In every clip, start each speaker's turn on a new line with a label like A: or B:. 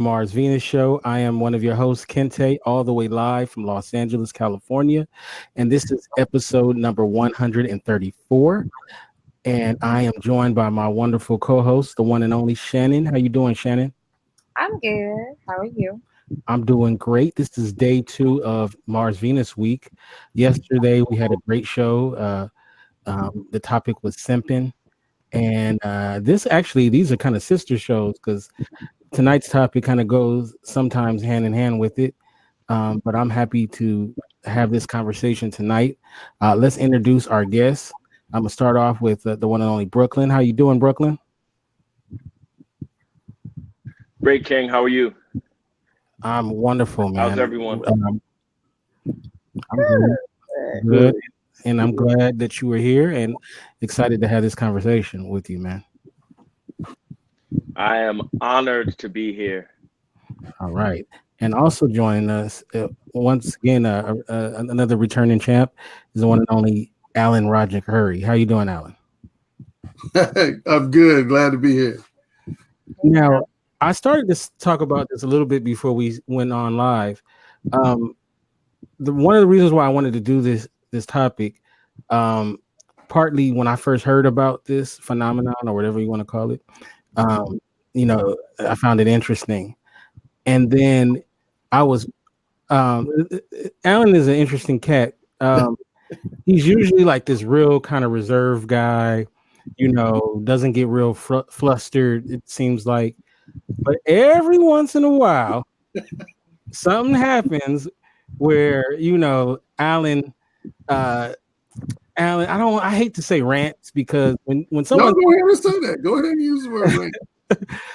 A: Mars Venus Show. I am one of your hosts, Kente, all the way live from Los Angeles, California. And this is episode number 134. And I am joined by my wonderful co-host, the one and only Shannon. How you doing, Shannon?
B: I'm good. How are you?
A: I'm doing great. This is day 2 of Mars Venus week. Yesterday, we had a great show. The topic was simping. And these are kind of sister shows because tonight's topic kind of goes sometimes hand in hand with it. But I'm happy to have this conversation tonight. Let's introduce our guests. I'm gonna start off with the one and only Brooklyn. How you doing, Brooklyn?
C: Great, King. How are you?
A: I'm wonderful, man.
C: How's everyone?
A: I'm good, and I'm glad that you were here and excited to have this conversation with you, man.
C: I am honored to be here.
A: All right. And also joining us once again, another returning champ is the one and only Alan Roger Curry. How you doing, Alan?
D: I'm good. Glad to be here.
A: Now, I started to talk about this a little bit before we went on live. One of the reasons why I wanted to do this topic, partly when I first heard about this phenomenon or whatever you want to call it, I found it interesting. And then I was, Alan is an interesting cat. He's usually like this real kind of reserved guy, doesn't get real flustered, it seems like. But every once in a while, something happens where, Alan, I hate to say rants because when someone
D: go ahead and say that. Go ahead and use the word rant.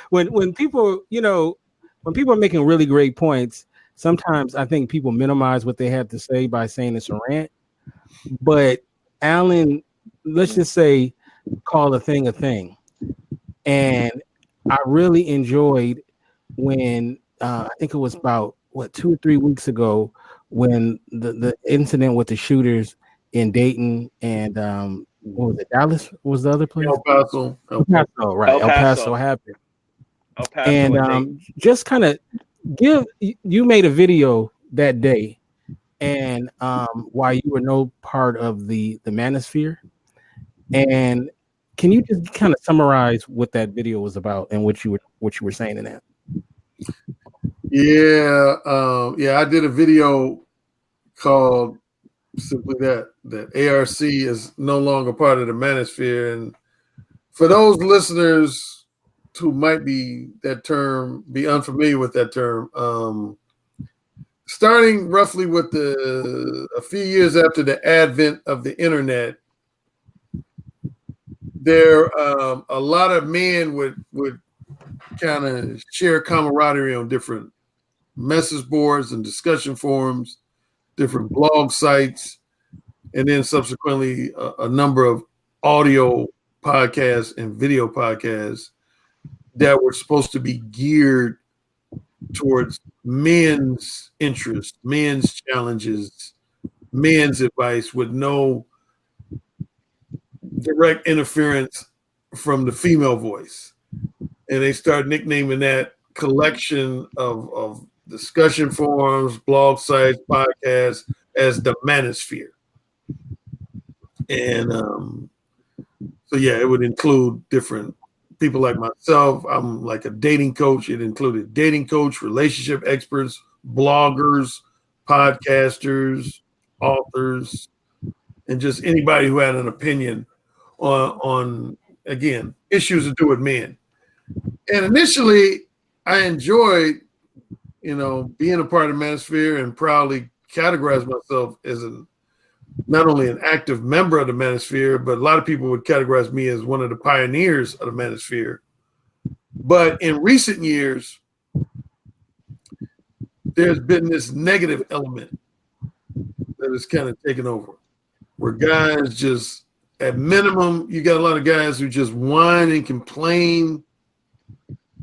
A: when people are making really great points, sometimes I think people minimize what they have to say by saying it's a rant. But Alan, let's just say, call a thing a thing. And I really enjoyed when I think it was about 2 or 3 weeks ago when the incident with the shooters in Dayton and what was it? Dallas was the other place?
D: El Paso,
A: right? El Paso happened.
C: El Paso
A: and just kind of you made a video that day, and why you were no part of the manosphere, and can you just kind of summarize what that video was about and what you were saying in that?
D: Yeah, I did a video called simply that ARC is no longer part of the manosphere. And for those listeners who might be unfamiliar with that term, starting roughly with a few years after the advent of the internet, there a lot of men would kind of share camaraderie on different message boards and discussion forums, different blog sites, and then subsequently a number of audio podcasts and video podcasts that were supposed to be geared towards men's interests, men's challenges, men's advice with no direct interference from the female voice. And they started nicknaming that collection of discussion forums, blog sites, podcasts as the manosphere. And so it would include different people like myself. I'm like a dating coach. It included dating coach, relationship experts, bloggers, podcasters, authors, and just anybody who had an opinion on again, issues to do with men. And initially I enjoyed, being a part of the manosphere and proudly categorize myself as not only an active member of the manosphere, but a lot of people would categorize me as one of the pioneers of the manosphere. But in recent years, there's been this negative element that has kind of taken over, where guys just, at minimum, you got a lot of guys who just whine and complain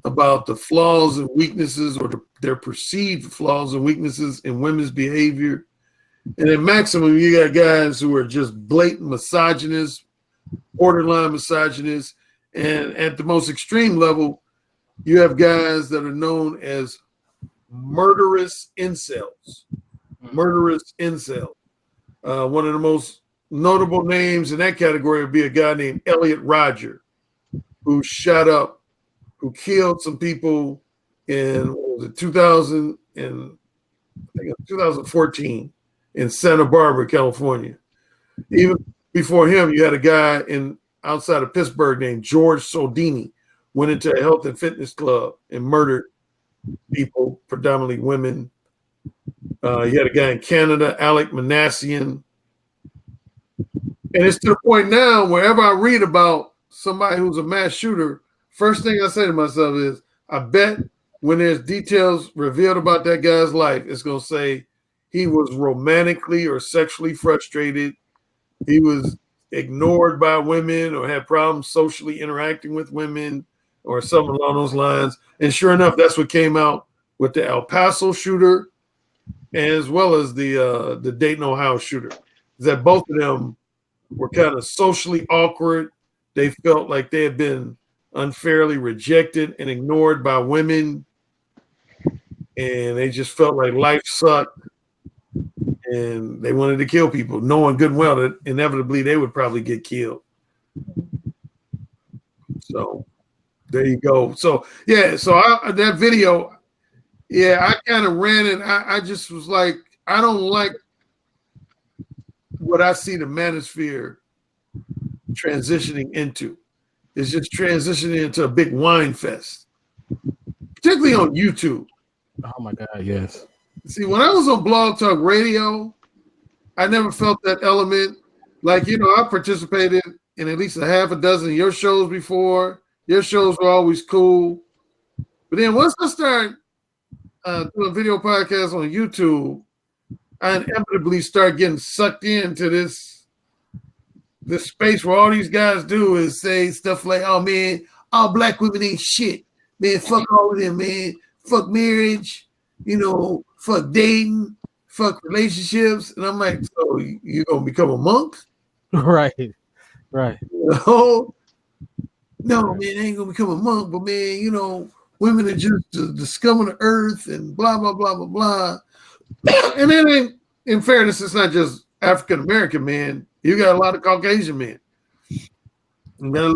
D: about the flaws and weaknesses or their perceived flaws and weaknesses in women's behavior. And at maximum, you got guys who are just blatant misogynists, borderline misogynists. And at the most extreme level, you have guys that are known as murderous incels. Murderous incels. One of the most notable names in that category would be a guy named Elliot Rodger, who shot up, who killed some people in 2014 in Santa Barbara, California. Even before him, you had a guy outside of Pittsburgh named George Soldini, went into a health and fitness club and murdered people, predominantly women. You had a guy in Canada, Alec Manassian. And it's to the point now, wherever I read about somebody who's a mass shooter, first thing I say to myself is, I bet when there's details revealed about that guy's life, it's going to say he was romantically or sexually frustrated. He was ignored by women or had problems socially interacting with women or something along those lines. And sure enough, that's what came out with the El Paso shooter as well as the Dayton, Ohio shooter. That both of them were kind of socially awkward. They felt like they had been unfairly rejected and ignored by women. And they just felt like life sucked. And they wanted to kill people, knowing good and well that inevitably they would probably get killed. So there you go. So yeah, that video, yeah, I kind of ran it. I just was like, I don't like what I see the manosphere transitioning into. It's just transitioning into a big wine fest, particularly on YouTube.
A: Oh my God, yes.
D: See, when I was on Blog Talk Radio, I never felt that element. Like, I participated in at least a half a dozen of your shows before. Your shows were always cool. But then once I started doing video podcasts on YouTube, I inevitably start getting sucked into this space where all these guys do is say stuff like, oh, man, all black women ain't shit. Man, fuck all of them, man. Fuck marriage. Fuck dating, fuck relationships. And I'm like, so you're going to become a monk?
A: Right.
D: No, man, I ain't going to become a monk. But, man, women are just the scum of the earth and blah, blah, blah, blah, blah. And then, in fairness, it's not just African-American men. You got a lot of Caucasian men. I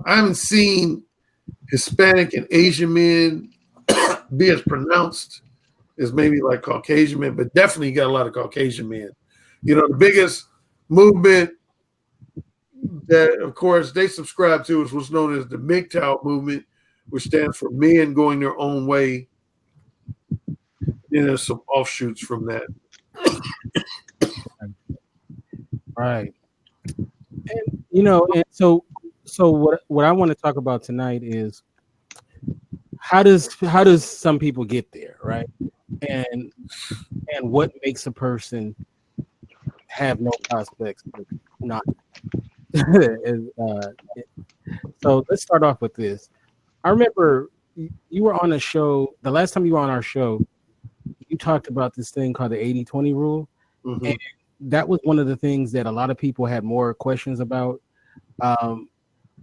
D: haven't seen Hispanic and Asian men be as pronounced as maybe like Caucasian men, but definitely got a lot of Caucasian men. The biggest movement that, of course, they subscribe to is what's known as the MGTOW movement, which stands for men going their own way. There's some offshoots from that.
A: Right. And so what I want to talk about tonight is how does some people get there, right? And what makes a person have no prospects of not. So let's start off with this. I remember you were on a show, the last time you were on our show, you talked about this thing called the 80-20 rule. Mm-hmm. And that was one of the things that a lot of people had more questions about.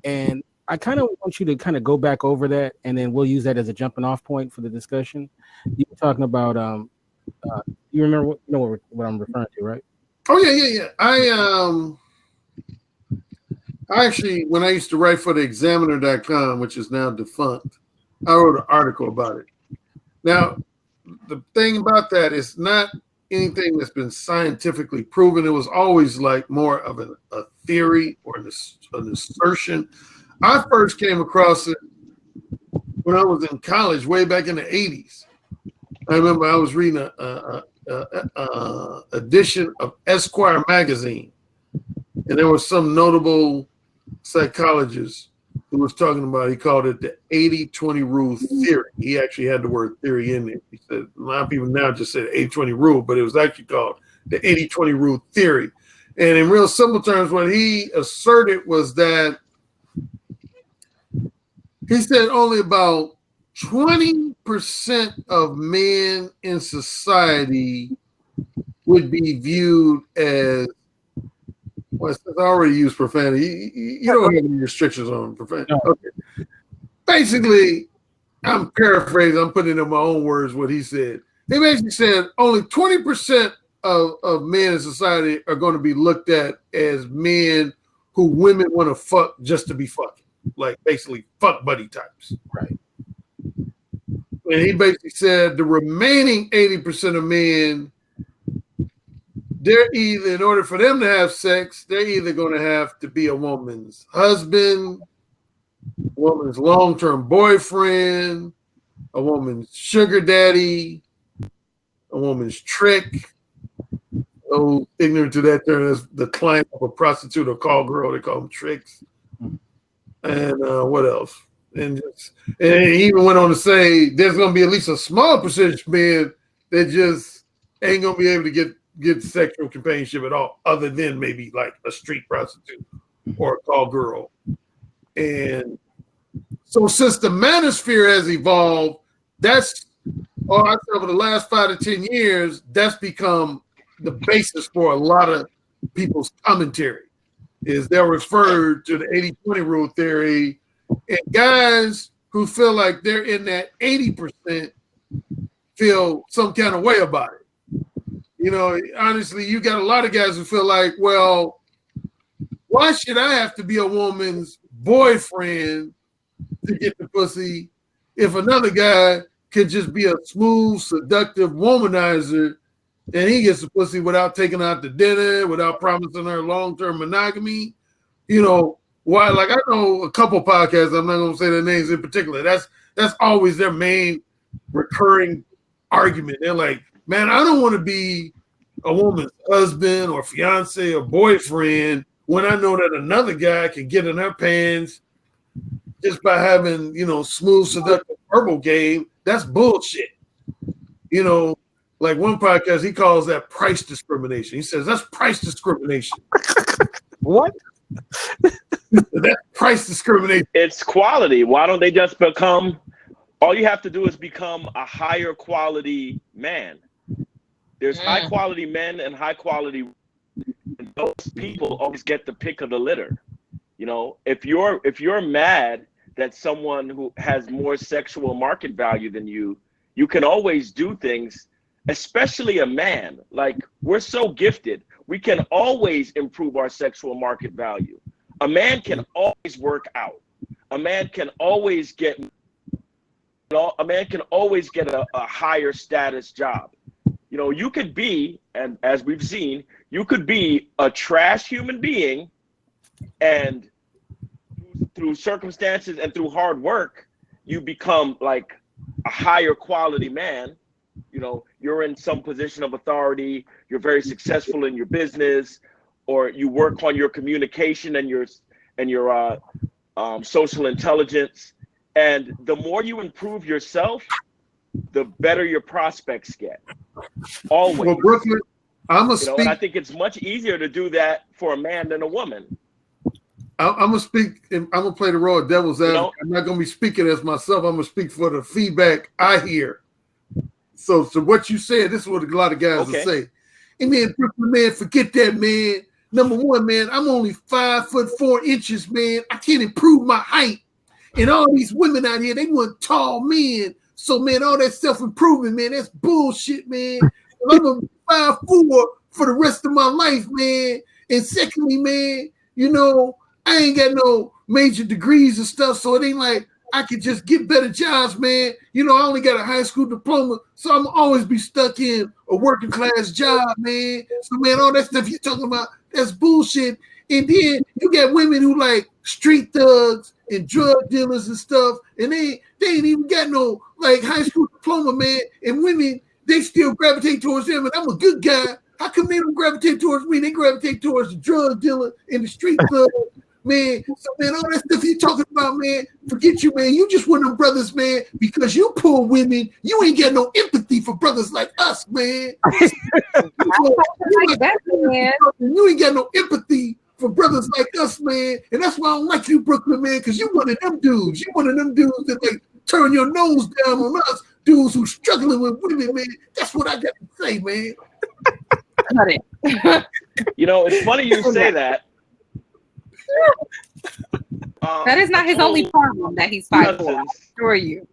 A: And I kind of want you to kind of go back over that, and then we'll use that as a jumping off point for the discussion. You were talking about, you remember what I'm referring to, right?
D: Oh, yeah. I actually, when I used to write for the examiner.com, which is now defunct, I wrote an article about it. Now, the thing about that is not anything that's been scientifically proven. It was always like more of a theory or an assertion. I first came across it when I was in college, way back in the 80s. I remember I was reading a edition of Esquire magazine, and there was some notable psychologist who was talking about, he called it the 80-20 rule theory. He actually had the word theory in it. He said, a lot of people now just say the 80-20 rule, but it was actually called the 80-20 rule theory. And in real simple terms, what he asserted was that he said only about 20% of men in society would be viewed as, well, I already used profanity. You don't have any restrictions on profanity. No. Okay. Basically, I'm paraphrasing, I'm putting it in my own words what he said. He basically said only 20% of men in society are going to be looked at as men who women want to fuck just to be fucking, like basically fuck buddy types.
A: Right.
D: And he basically said the remaining 80% of men, they're either, in order for them to have sex, they're either going to have to be a woman's husband, a woman's long-term boyfriend, a woman's sugar daddy, a woman's trick. Oh, ignorant to that term, that's the client of a prostitute or call girl. They call them tricks. And what else? And he even went on to say there's going to be at least a small percentage of men that just ain't going to be able to get sexual companionship at all, other than maybe like a street prostitute or a call girl. And so since the manosphere has evolved, that's, I said over the last 5 to 10 years, that's become the basis for a lot of people's commentary. Is they'll refer to the 80-20 rule theory, and guys who feel like they're in that 80% feel some kind of way about it. You know, honestly, you got a lot of guys who feel like, well, why should I have to be a woman's boyfriend to get the pussy if another guy could just be a smooth, seductive womanizer and he gets the pussy without taking her out to dinner, without promising her long-term monogamy? You know, why? Like, I know a couple podcasts, I'm not going to say their names in particular. That's always their main recurring argument. They're like, man, I don't want to be a woman's husband or fiance or boyfriend when I know that another guy can get in her pants just by having, you know, smooth, seductive verbal game. That's bullshit. You know, like one podcast, he calls that price discrimination. He says that's price discrimination.
A: What?
D: That's price discrimination.
C: It's quality. Why don't they just become, all you have to do is become a higher quality man. There's high quality men and high quality women. And those people always get the pick of the litter. You know, if you're mad that someone who has more sexual market value than you can always do things, especially a man. Like, we're so gifted. We can always improve our sexual market value. A man can always work out. A man can always get a higher status job. You know, you could be, and as we've seen, you could be a trash human being, and through circumstances and through hard work, you become like a higher quality man. You know, you're in some position of authority, you're very successful in your business, or you work on your communication and your social intelligence. And the more you improve yourself, the better your prospects get. Always.
D: Well, Brooklyn, I'm gonna
C: speak. And I think it's much easier to do that for a man than a woman.
D: I'm gonna speak. I'm gonna play the role of devil's advocate.
C: know?
D: I'm not gonna be speaking as myself. I'm gonna speak for the feedback I hear. So what you said, this is what a lot of guys will say. Hey man, Brooklyn, man, forget that, man. Number one, man, I'm only 5'4", man. I can't improve my height. And all these women out here, they want tall men. So, man, all that self-improvement, man, that's bullshit, man. I'm gonna be 5'4" for the rest of my life, man. And secondly, man, you know, I ain't got no major degrees and stuff, so it ain't like I could just get better jobs, man. You know, I only got a high school diploma, so I'm always be stuck in a working class job, man. So, man, all that stuff you're talking about, that's bullshit. And then you got women who like street thugs and drug dealers and stuff, and they ain't even got no like high school diploma, man. And women, they still gravitate towards them, and I'm a good guy. How come they don't gravitate towards me? They gravitate towards the drug dealer and the street thug, man. So, man, all that stuff you're talking about, man, forget you, man. You just one of them brothers, man, because you poor women, you ain't got no empathy for brothers like us, man. You ain't got no empathy for brothers like us, man. And that's why I don't like you, Brooklyn, man, because you one of them dudes. You one of them dudes that like turn your nose down on us, dudes who struggling with women, man. That's what I got to say, man.
B: Cut it.
C: You know, it's funny you say that.
B: That is not his only problem that he's fighting for. I assure you.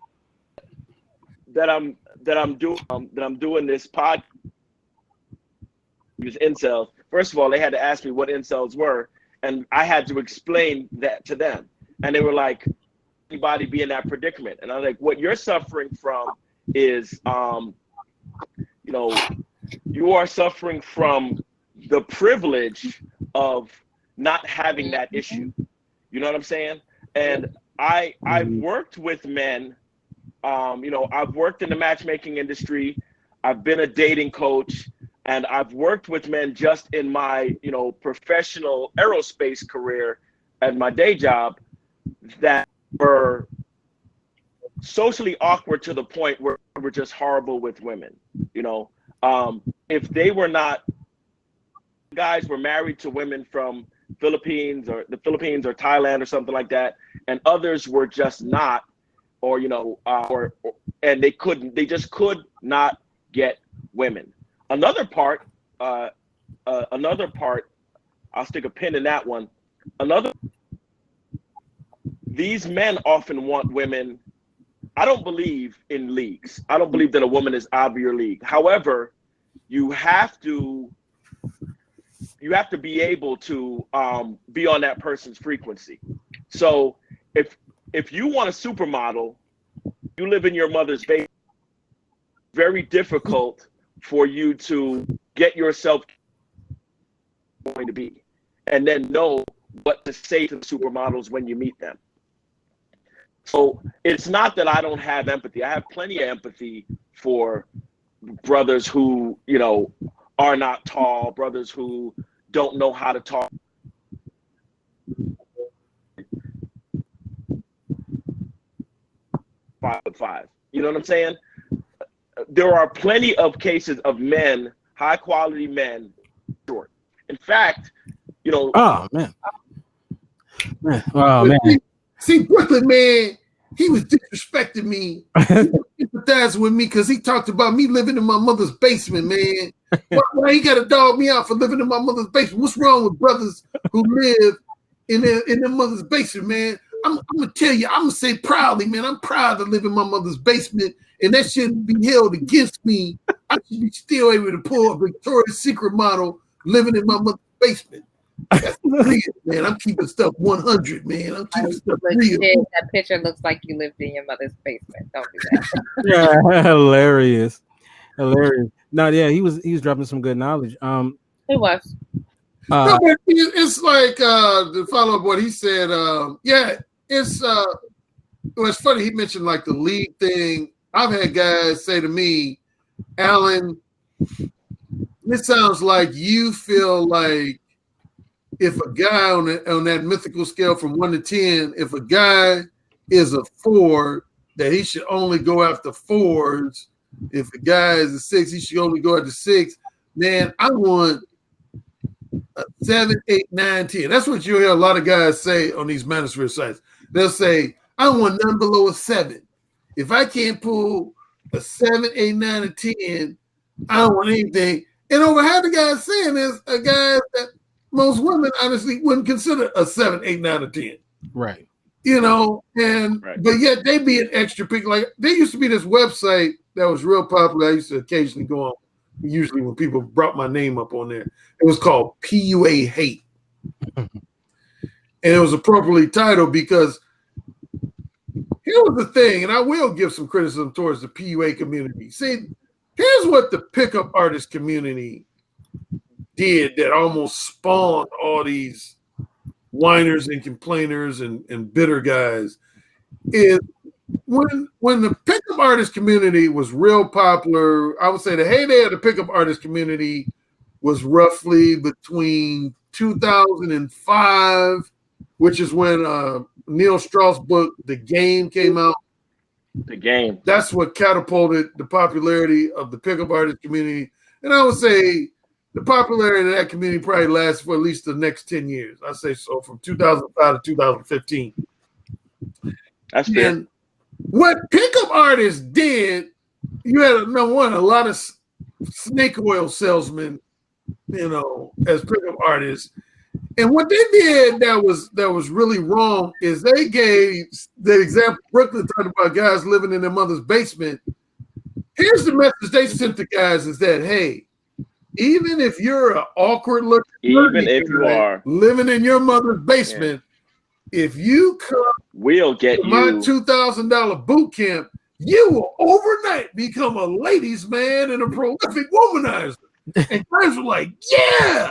C: that I'm doing this podcast, use incels. First of all, they had to ask me what incels were, and I had to explain that to them. And they were like, anybody be in that predicament? And I was like, what you're suffering from is, you are suffering from the privilege of not having that issue. You know what I'm saying? And I've worked with men. I've worked in the matchmaking industry. I've been a dating coach, and I've worked with men just in my, professional aerospace career and my day job that were socially awkward to the point where we're just horrible with women. If they were not, guys were married to women from the Philippines or Thailand or something like that, and others were just not, and they just could not get women. Another part, I'll stick a pin in that one. These men often want women. I don't believe in leagues. I don't believe that a woman is out of your league. However, you have to be able to be on that person's frequency. So if you want a supermodel, you live in your mother's basement. Very difficult for you to get yourself going to be, and then know what to say to the supermodels when you meet them. So it's not that I don't have empathy. I have plenty of empathy for brothers who, are not tall, brothers who don't know how to talk. 5'5". You know what I'm saying? There are plenty of cases of men, high quality men, short. In fact,
A: Oh man. Oh man.
D: See, Brooklyn man, he was disrespecting me. He empathized with me because he talked about me living in my mother's basement, man. Why he got to dog me out for living in my mother's basement? What's wrong with brothers who live in their mother's basement, man? I'm gonna tell you, I'm gonna say proudly, man. I'm proud to live in my mother's basement, and that shouldn't be held against me. I should be still able to pull a Victoria's Secret model living in my mother's basement. That's real, man. I'm keeping stuff 100, man. I'm keeping stuff real.
B: That picture looks like you lived in your mother's basement. Don't do that.
A: Yeah, hilarious. No, yeah, he was dropping some good knowledge.
B: It was.
D: No, but it's like to follow up what he said. It's funny. He mentioned like the league thing. I've had guys say to me, Alan, it sounds like you feel like if a guy on that mythical scale from 1 to 10, if a guy is a 4, that he should only go after 4s. If a guy is a 6, he should only go after 6. Man, I want a 7, 8, 9, 10. That's what you hear a lot of guys say on these manosphere sites. They'll say, I want none below a 7. If I can't pull a 7, 8, 9, or 10, I don't want anything. And over half the guys saying is a guy that most women honestly wouldn't consider a 7, 8, 9, or 10.
A: Right.
D: But yet they be an extra pick. Like there used to be this website that was real popular. I used to occasionally go on, usually when people brought my name up on there. It was called PUA Hate. And it was appropriately titled because here was the thing, and I will give some criticism towards the PUA community. See, here's what the pickup artist community did that almost spawned all these whiners and complainers and bitter guys. Is when the pickup artist community was real popular, I would say the heyday of the pickup artist community was roughly between 2005, which is when Neil Strauss' book, The Game, came out.
C: The Game.
D: That's what catapulted the popularity of the pickup artist community. And I would say the popularity of that community probably lasts for at least the next 10 years. I say so, from 2005 to 2015.
C: That's fair.
D: And what pickup artists did, you had, number one, a lot of snake oil salesmen, as pickup artists. And what they did that was really wrong is they gave the example Brooklyn talked about guys living in their mother's basement. Here's the message they sent the guys is that, hey, even if you're an awkward looking,
C: even if you are
D: living in your mother's basement, if you come,
C: we'll get
D: to my
C: you
D: $2,000 boot camp, you will overnight become a ladies' man and a prolific womanizer. And guys were like, yeah,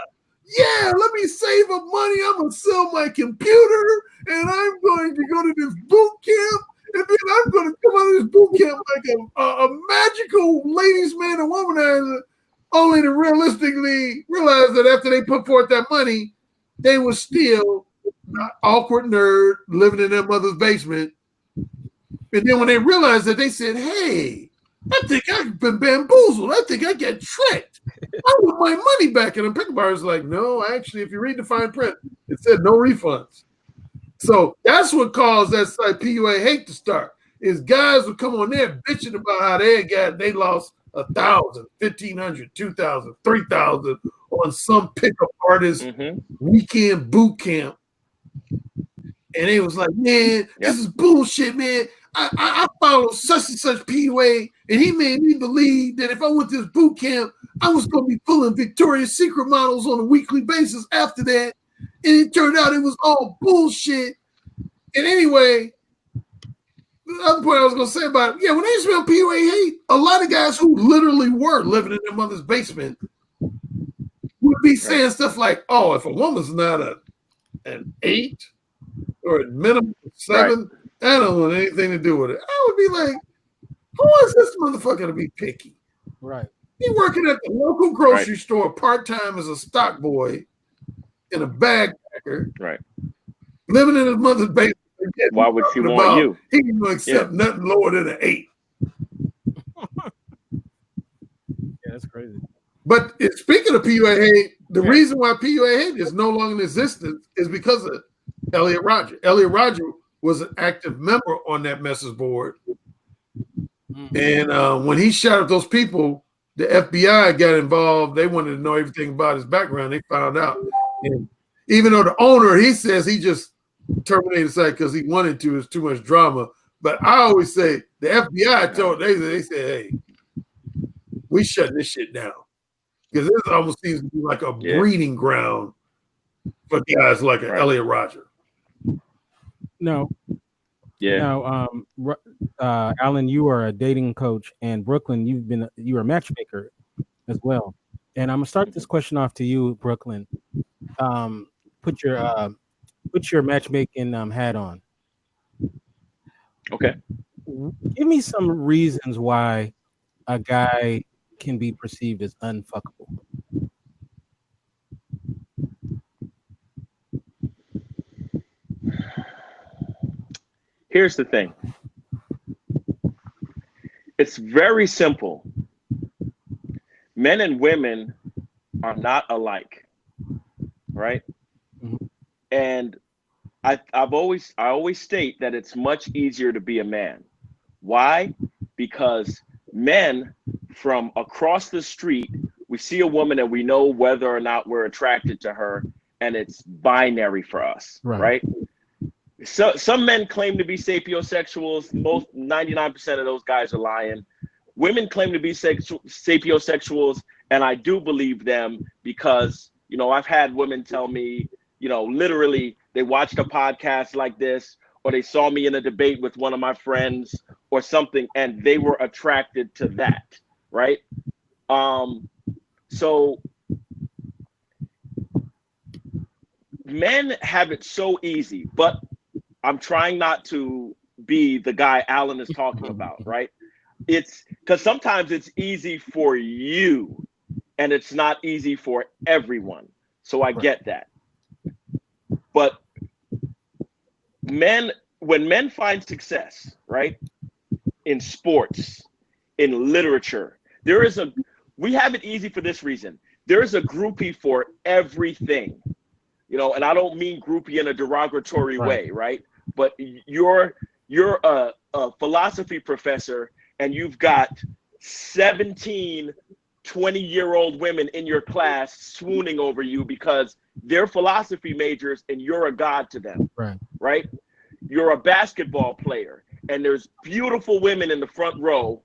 D: let me save up money. I'm going to sell my computer and I'm going to go to this boot camp. And then I'm going to come out of this boot camp like a magical ladies' man and womanizer, only to realistically realize that after they put forth that money, they were still an awkward nerd living in their mother's basement. And then when they realized that, they said, hey, I think I've been bamboozled. I think I get tricked. I want my money back. And the pickle bar is like, no, actually, if you read the fine print, it said no refunds. So that's what caused that site PUA hate to start, is guys would come on there bitching about how they lost 1,000, 1,500, 2,000, 3,000 on some pickup artist weekend boot camp. And they was like, man, this is bullshit, man. I follow such and such PUA, and he made me believe that if I went to this boot camp, I was going to be pulling Victoria's Secret models on a weekly basis after that. And it turned out it was all bullshit. And anyway, the other point I was going to say about it, when they smell PUA hate, a lot of guys who literally were living in their mother's basement would be saying stuff like, oh, if a woman's not an 8 or a minimum of 7, I don't want anything to do with it. I would be like, who is this motherfucker to be picky?
A: Right.
D: He working at the local grocery store part-time as a stock boy in a bag packer.
C: Right.
D: Living in his mother's basement.
C: Why would she want you?
D: He ain't going to accept nothing lower than an 8.
A: That's crazy.
D: But speaking of PUA hate, the reason why PUA hate is no longer in existence is because of Elliot Rodger. Elliot Rodger was an active member on that message board. And when he shot up those people, the FBI got involved. They wanted to know everything about his background. They found out. And even though the owner, he says he just terminated the site because he wanted to, it's too much drama. But I always say the FBI told, they said, hey, we shutting this shit down. Because this almost seems to be like a breeding ground for guys like Elliot Rodger.
A: No.
C: Yeah.
A: Now, Alan, you are a dating coach, and Brooklyn, you're a matchmaker as well. And I'm gonna start this question off to you, Brooklyn. Put your matchmaking hat on.
C: Okay.
A: Give me some reasons why a guy can be perceived as unfuckable.
C: Here's the thing. It's very simple. Men and women are not alike, right?
A: Mm-hmm.
C: And I always state that it's much easier to be a man. Why? Because men from across the street, we see a woman and we know whether or not we're attracted to her, and it's binary for us, right? So some men claim to be sapiosexuals. Most 99% of those guys are lying. Women claim to be sapiosexuals, and I do believe them because, I've had women tell me, literally they watched a podcast like this, or they saw me in a debate with one of my friends or something, and they were attracted to that, right? So men have it so easy, but I'm trying not to be the guy Alan is talking about, right? It's because sometimes it's easy for you and it's not easy for everyone. So I get that. But when men find success, right, in sports, in literature, we have it easy for this reason. There is a groupie for everything, and I don't mean groupie in a derogatory way, right? But you're a philosophy professor and you've got 17 20-year-old women in your class swooning over you because they're philosophy majors and you're a god to them, right? You're a basketball player and there's beautiful women in the front row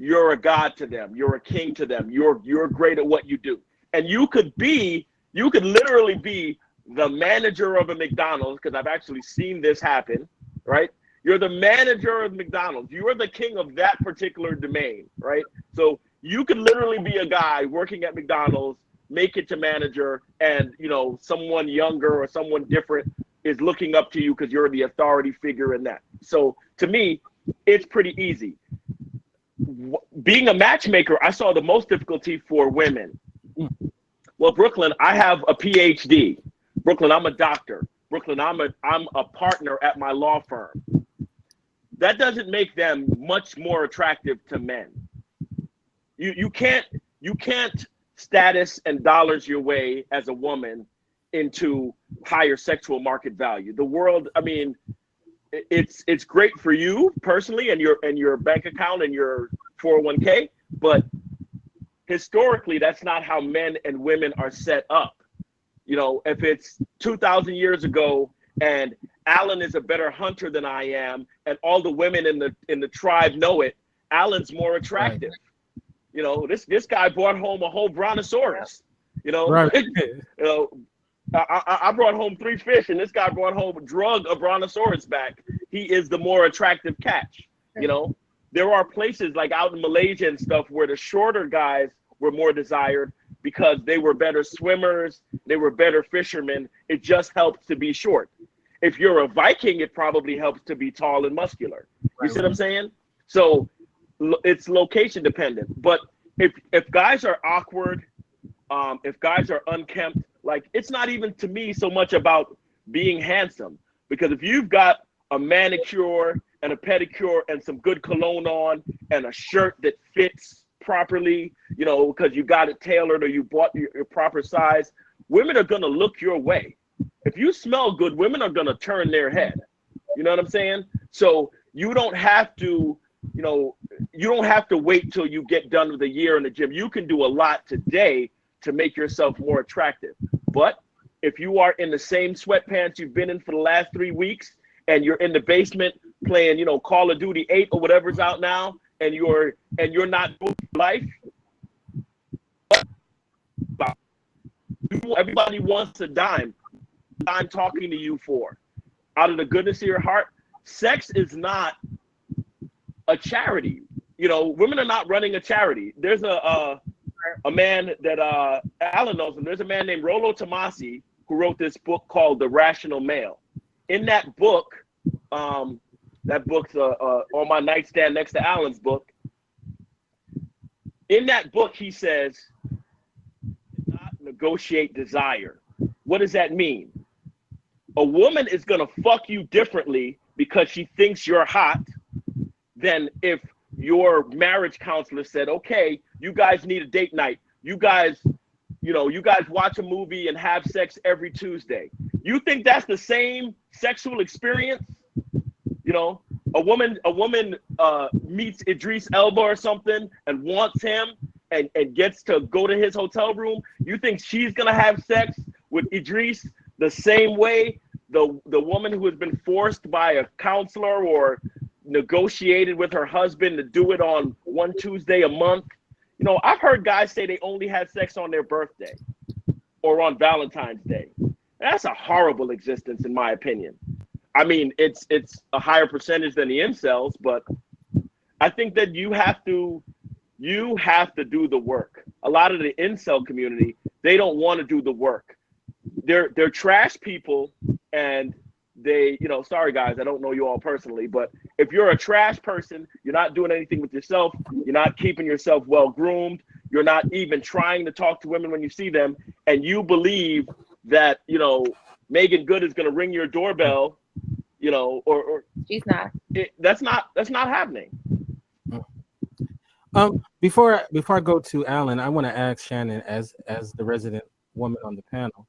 C: you're a god to them, you're a king to them, you're great at what you do. And you could literally be the manager of a McDonald's, because I've actually seen this happen, right? You're the manager of McDonald's. You are the king of that particular domain, right? So you could literally be a guy working at McDonald's, make it to manager, and someone younger or someone different is looking up to you because you're the authority figure in that. So to me, it's pretty easy. Being a matchmaker, I saw the most difficulty for women. Well, Brooklyn, I have a PhD. Brooklyn, I'm a doctor. Brooklyn, I'm a partner at my law firm. That doesn't make them much more attractive to men. You can't status and dollars your way as a woman into higher sexual market value. The world, I mean, it's great for you personally and your bank account and your 401k, but historically, that's not how men and women are set up. If it's 2,000 years ago and Alan is a better hunter than I am, and all the women in the tribe know it, Alan's more attractive. Right. This guy brought home a whole brontosaurus. Right. I brought home 3 fish, and this guy brought home a brontosaurus back. He is the more attractive catch. There are places like out in Malaysia and stuff where the shorter guys were more desired because they were better swimmers, they were better fishermen. It just helps to be short. If you're a Viking, it probably helps to be tall and muscular. You see what I'm saying? So it's location dependent. But if guys are awkward, if guys are unkempt, like, it's not even to me so much about being handsome, because if you've got a manicure and a pedicure and some good cologne on and a shirt that fits properly, because you got it tailored or you bought your proper size, women are going to look your way. If you smell good, women are going to turn their head. You know what I'm saying? So you don't have to, wait till you get done with a year in the gym. You can do a lot today to make yourself more attractive. But if you are in the same sweatpants you've been in for the last 3 weeks and you're in the basement playing, Call of Duty 8 or whatever's out now, and you're not doing life, everybody wants a dime. I'm talking to you for, out of the goodness of your heart. Sex is not a charity. Women are not running a charity. There's a man that Alan knows him. There's a man named Rollo Tomasi who wrote this book called The Rational Male. In that book, that book's on my nightstand next to Alan's book. In that book, he says, not negotiate desire. What does that mean? A woman is going to fuck you differently because she thinks you're hot than if your marriage counselor said, okay, you guys need a date night. You guys watch a movie and have sex every Tuesday. You think that's the same sexual experience? A woman meets Idris Elba or something and wants him and gets to go to his hotel room. You think she's gonna have sex with Idris the same way the woman who has been forced by a counselor or negotiated with her husband to do it on one Tuesday a month? I've heard guys say they only had sex on their birthday or on Valentine's Day. That's a horrible existence, in my opinion. I mean, it's a higher percentage than the incels, but I think that you have to do the work. A lot of the incel community, they don't want to do the work. They're trash people, and they, sorry guys, I don't know you all personally, but if you're a trash person, you're not doing anything with yourself, you're not keeping yourself well groomed, you're not even trying to talk to women when you see them, and you believe that, Megan Good is going to ring your doorbell, or
B: she's not.
C: That's not happening.
A: Before I go to Alan, I want to ask Shannon, as the resident woman on the panel,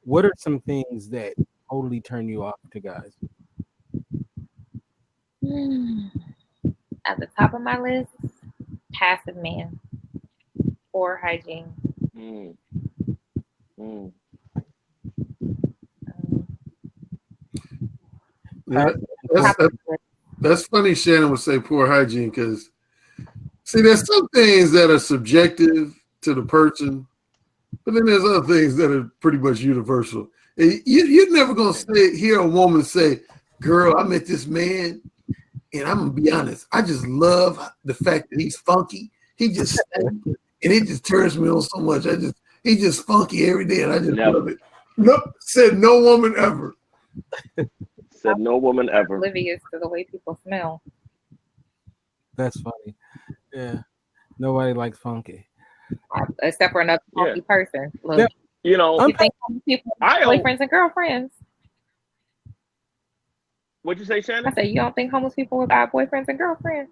A: what are some things that totally turn you off to guys?
B: At the top of my list, passive man, poor hygiene.
D: That's funny. Shannon would say poor hygiene because See, there's some things that are subjective to the person, but then there's other things that are pretty much universal. You're never gonna hear a woman say, "Girl, I met this man, and I'm gonna be honest, I just love the fact that he's funky. He just and it just turns me on so much. He's just funky every day, and I just love it." Nope, said no woman ever.
C: Said no woman ever.
B: Oblivious to the way people smell.
A: That's funny. Yeah, nobody likes funky.
B: Except for another funky person. Look,
A: Yeah.
C: You know,
B: you think people have boyfriends and girlfriends?
C: What'd you say,
B: I
C: Shannon?
B: said, you don't think homeless people would have boyfriends and girlfriends?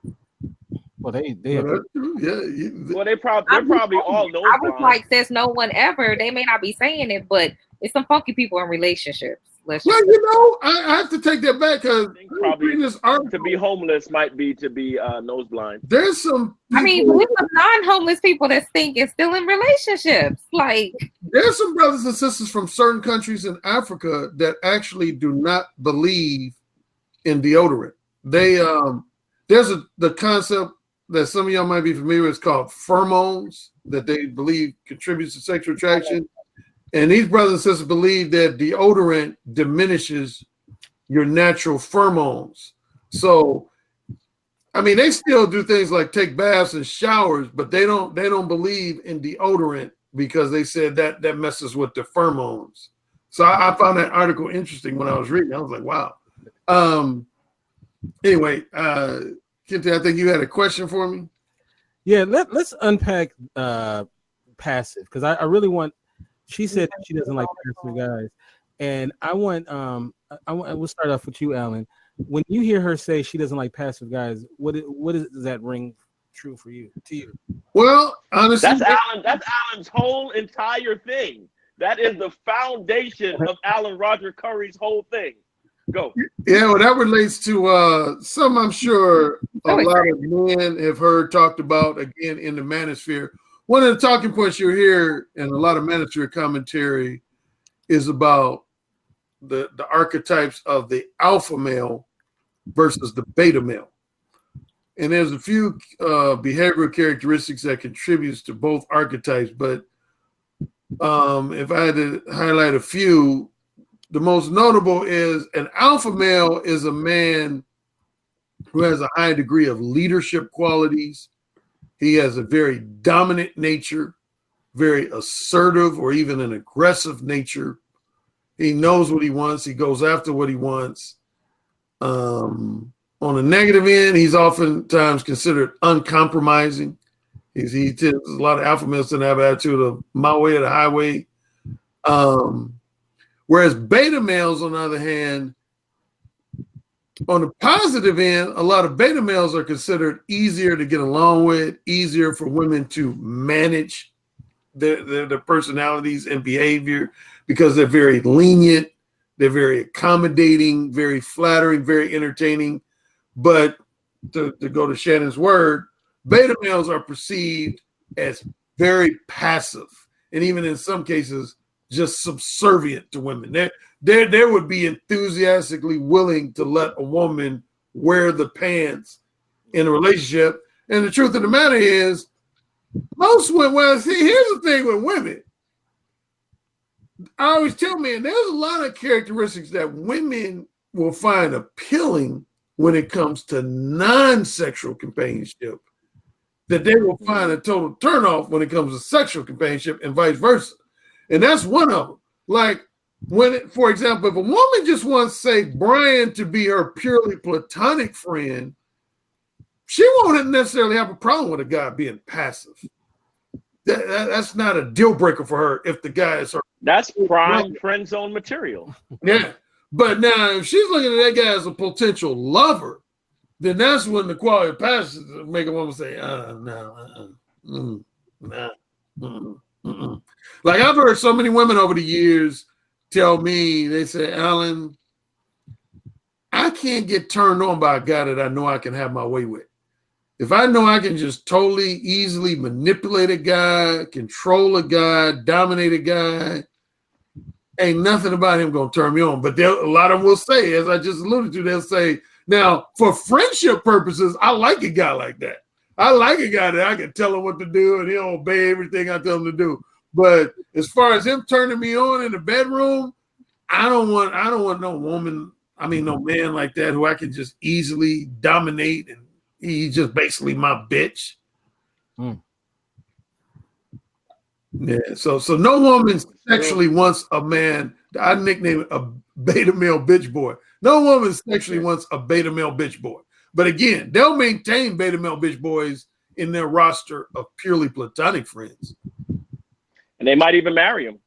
A: Well, they
C: Well, they're probably all those.
B: I was like, says no one ever. They may not be saying it, but it's some funky people in relationships.
D: Well, you know, I have to take that back because
C: probably to be homeless might be to be nose blind.
D: There's some.
B: I mean, there's some non-homeless people that stink and still in relationships. Like,
D: there's some brothers and sisters from certain countries in Africa that actually do not believe in deodorant. They there's the concept that some of y'all might be familiar with. It's called pheromones that they believe contributes to sexual attraction. And these brothers and sisters believe that deodorant diminishes your natural pheromones. So, I mean, they still do things like take baths and showers, but they don't believe in deodorant because they said that messes with the pheromones. So I found that article interesting when I was reading. I was like, wow. Anyway, Kente, I think you had a question for me.
A: Yeah, let's unpack passive because I really want. She said that she doesn't like passive guys, and I want. We'll start off with you, Alan. When you hear her say she doesn't like passive guys, what does that ring true for you? To you?
D: Well, honestly,
C: That's Alan's whole entire thing. That is the foundation of Alan Roger Curry's whole thing. Go.
D: Yeah, well, that relates to some I'm sure a lot of men have heard talked about again in the manosphere. One of the talking points you hear in a lot of manosphere commentary is about the archetypes of the alpha male versus the beta male. And there's a few behavioral characteristics that contributes to both archetypes, but if I had to highlight a few, the most notable is an alpha male is a man who has a high degree of leadership qualities. He has a very dominant nature, very assertive or even an aggressive nature. He knows what he wants. He goes after what he wants. On the negative end, he's oftentimes considered uncompromising. A lot of alpha males tend to have an attitude of my way or the highway. Whereas beta males, on the other hand, on the positive end, a lot of beta males are considered easier to get along with, easier for women to manage their personalities and behavior because they're very lenient, they're very accommodating, very flattering, very entertaining. But to go to Shannon's word, beta males are perceived as very passive, and even in some cases, just subservient to women. They would be enthusiastically willing to let a woman wear the pants in a relationship. And the truth of the matter is, most women, well, see, here's the thing with women. I always tell men there's a lot of characteristics that women will find appealing when it comes to non-sexual companionship, that they will find a total turnoff when it comes to sexual companionship and vice versa. And that's one of them. Like for example, if a woman just wants, say, Brian to be her purely platonic friend, she won't necessarily have a problem with a guy being passive. That's not a deal breaker for her if the guy is her.
C: That's prime friend zone material.
D: Yeah. But now if she's looking at that guy as a potential lover, then that's when the quality of passive make a woman say, Like I've heard so many women over the years tell me, they say, Alan, I can't get turned on by a guy that I know I can have my way with. If I know I can just totally easily manipulate a guy, control a guy, dominate a guy, ain't nothing about him gonna turn me on. But a lot of them will say, as I just alluded to, they'll say, now for friendship purposes, I like a guy like that. I like a guy that I can tell him what to do and he'll obey everything I tell him to do. But as far as him turning me on in the bedroom, I don't want no woman, no man like that who I can just easily dominate and he's just basically my bitch. Yeah, so no woman sexually wants a man. I nickname it a beta male bitch boy. No woman sexually wants a beta male bitch boy. But again, they'll maintain beta male bitch boys in their roster of purely platonic friends.
C: And they might even marry him.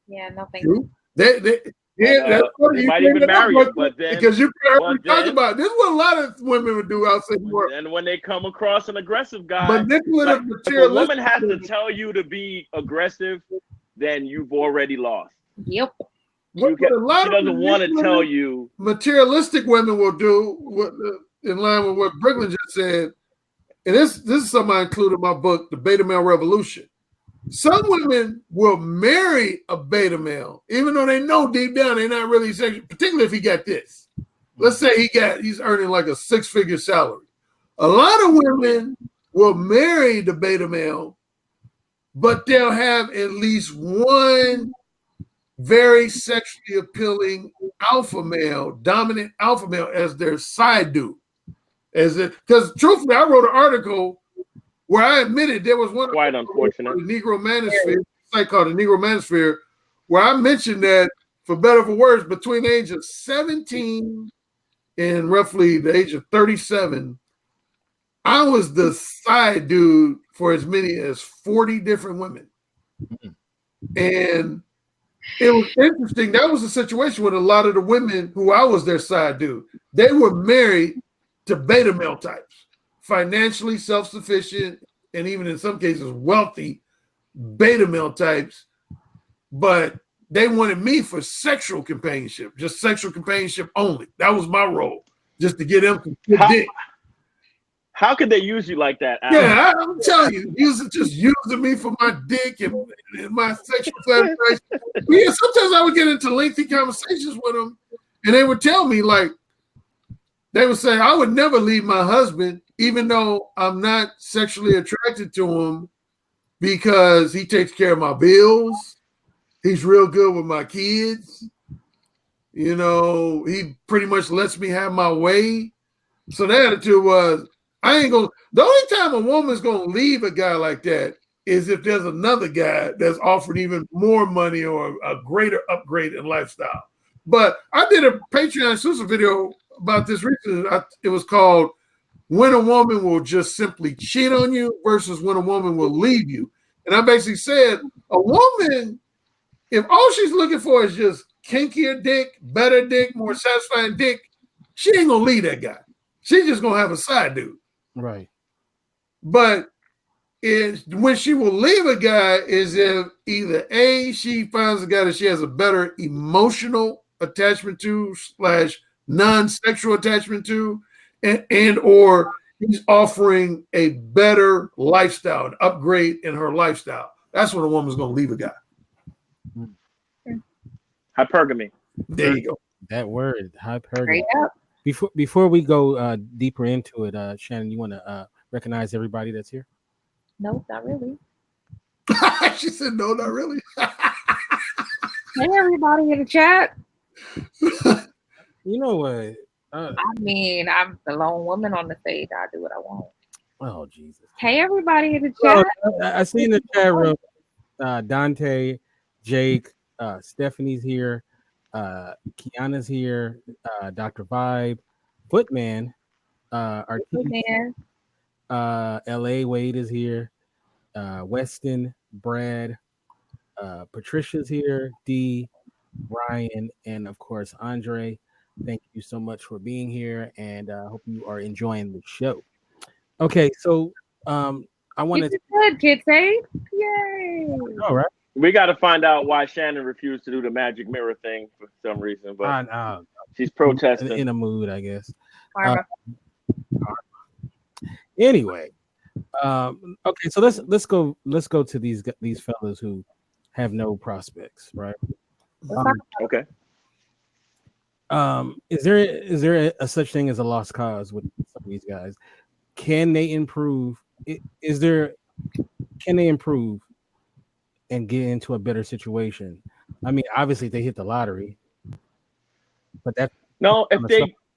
B: Yeah, no thank you.
D: That's funny.
C: They might even marry him, but then
D: because you talk about it. This is what a lot of women would do outside work.
C: And when they come across an aggressive guy,
D: manipulative
C: if a woman has to tell you to be aggressive, then you've already lost.
B: Yep.
C: She doesn't want to tell you.
D: Materialistic women will do in line with what Brooklyn just said, and this is something I included in my book, The Beta Male Revolution. Some women will marry a beta male, even though they know deep down they're not really sexual, particularly if he got this. Let's say he's earning like a 6-figure salary. A lot of women will marry the beta male, but they'll have at least one very sexually appealing alpha male, dominant alpha male as their side dude. Because truthfully, I wrote an article where I admitted there was one
C: quite unfortunate
D: the Negro Manosphere, a site called the Negro Manosphere, where I mentioned that, for better or for worse, between the age of 17 and roughly the age of 37, I was the side dude for as many as 40 different women. And it was interesting. That was a situation with a lot of the women who I was their side dude. They were married to beta male types. Financially self-sufficient, and even in some cases wealthy beta male types, but they wanted me for sexual companionship, just sexual companionship only. That was my role, just to get them to dick.
C: How could they use you like that, Alan?
D: Yeah, I'm telling you, just using me for my dick and my sexual satisfaction. Yeah, sometimes I would get into lengthy conversations with them, and they would tell me, like, they would say, I would never leave my husband, even though I'm not sexually attracted to him, because he takes care of my bills. He's real good with my kids. You know, he pretty much lets me have my way. So the attitude was, the only time a woman's going to leave a guy like that is if there's another guy that's offered even more money or a greater upgrade in lifestyle. But I did a Patreon exclusive video about this recently. It was called When a Woman Will Just Simply Cheat on You versus When a Woman Will Leave You. And I basically said, a woman, if all she's looking for is just kinkier dick, better dick, more satisfying dick, she ain't gonna leave that guy. She's just gonna have a side dude.
A: Right.
D: But when she will leave a guy is if either A, she finds a guy that she has a better emotional attachment to / non-sexual attachment to, and or he's offering a better lifestyle, an upgrade in her lifestyle. That's when a woman's going to leave a guy.
C: Hypergamy.
D: There you go.
A: That word, hypergamy. Before we go deeper into it, Shannon, you want to recognize everybody that's here?
B: No, not really.
D: She said, no, not really.
B: Hey, everybody in the chat.
A: You know what?
B: I mean, I'm the lone woman on the stage. I do what I want.
A: Oh, Jesus.
B: Hey, everybody in the chat.
A: I see in the chat room, Dante, Jake, Stephanie's here, Kiana's here, Dr. Vibe, Footman,
B: Footman.
A: LA Wade is here, Weston, Brad, Patricia's here, D, Ryan, and of course Andre. Thank you so much for being here, and I hope you are enjoying the show. Okay, so I want to.
B: Good, kids, eh? Yay!
A: All right.
C: We got to find out why Shannon refused to do the magic mirror thing for some reason, but she's protesting.
A: In a mood, I guess.
B: Anyway,
A: okay, so let's go to these fellas who have no prospects, right?
C: Okay.
A: Is there a such thing as a lost cause with some of these guys? can they improve? Can they improve and get into a better situation? I mean, obviously they hit the lottery, but that's
C: no.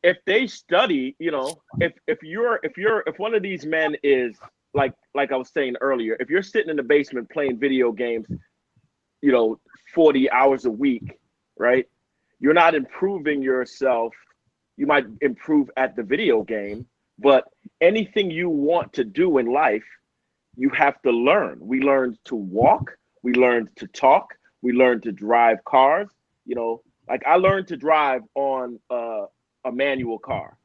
C: If they study, you know, if one of these men is like I was saying earlier, if you're sitting in the basement playing video games, you know, 40 hours a week, right? You're not improving yourself. You might improve at the video game, but anything you want to do in life, you have to learn. We learned to walk, we learned to talk, we learned to drive cars. You know, like I learned to drive on a manual car.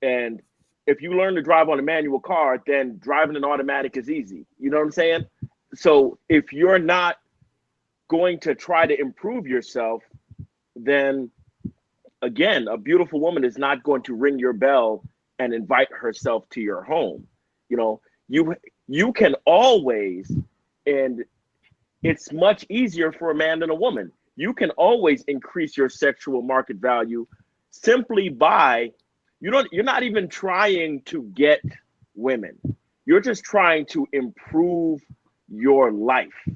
C: And if you learn to drive on a manual car, then driving an automatic is easy. You know what I'm saying? So if you're not going to try to improve yourself, then again, a beautiful woman is not going to ring your bell and invite herself to your home. You know, you can always, and it's much easier for a man than a woman. You can always increase your sexual market value simply by, you're not even trying to get women. You're just trying to improve your life.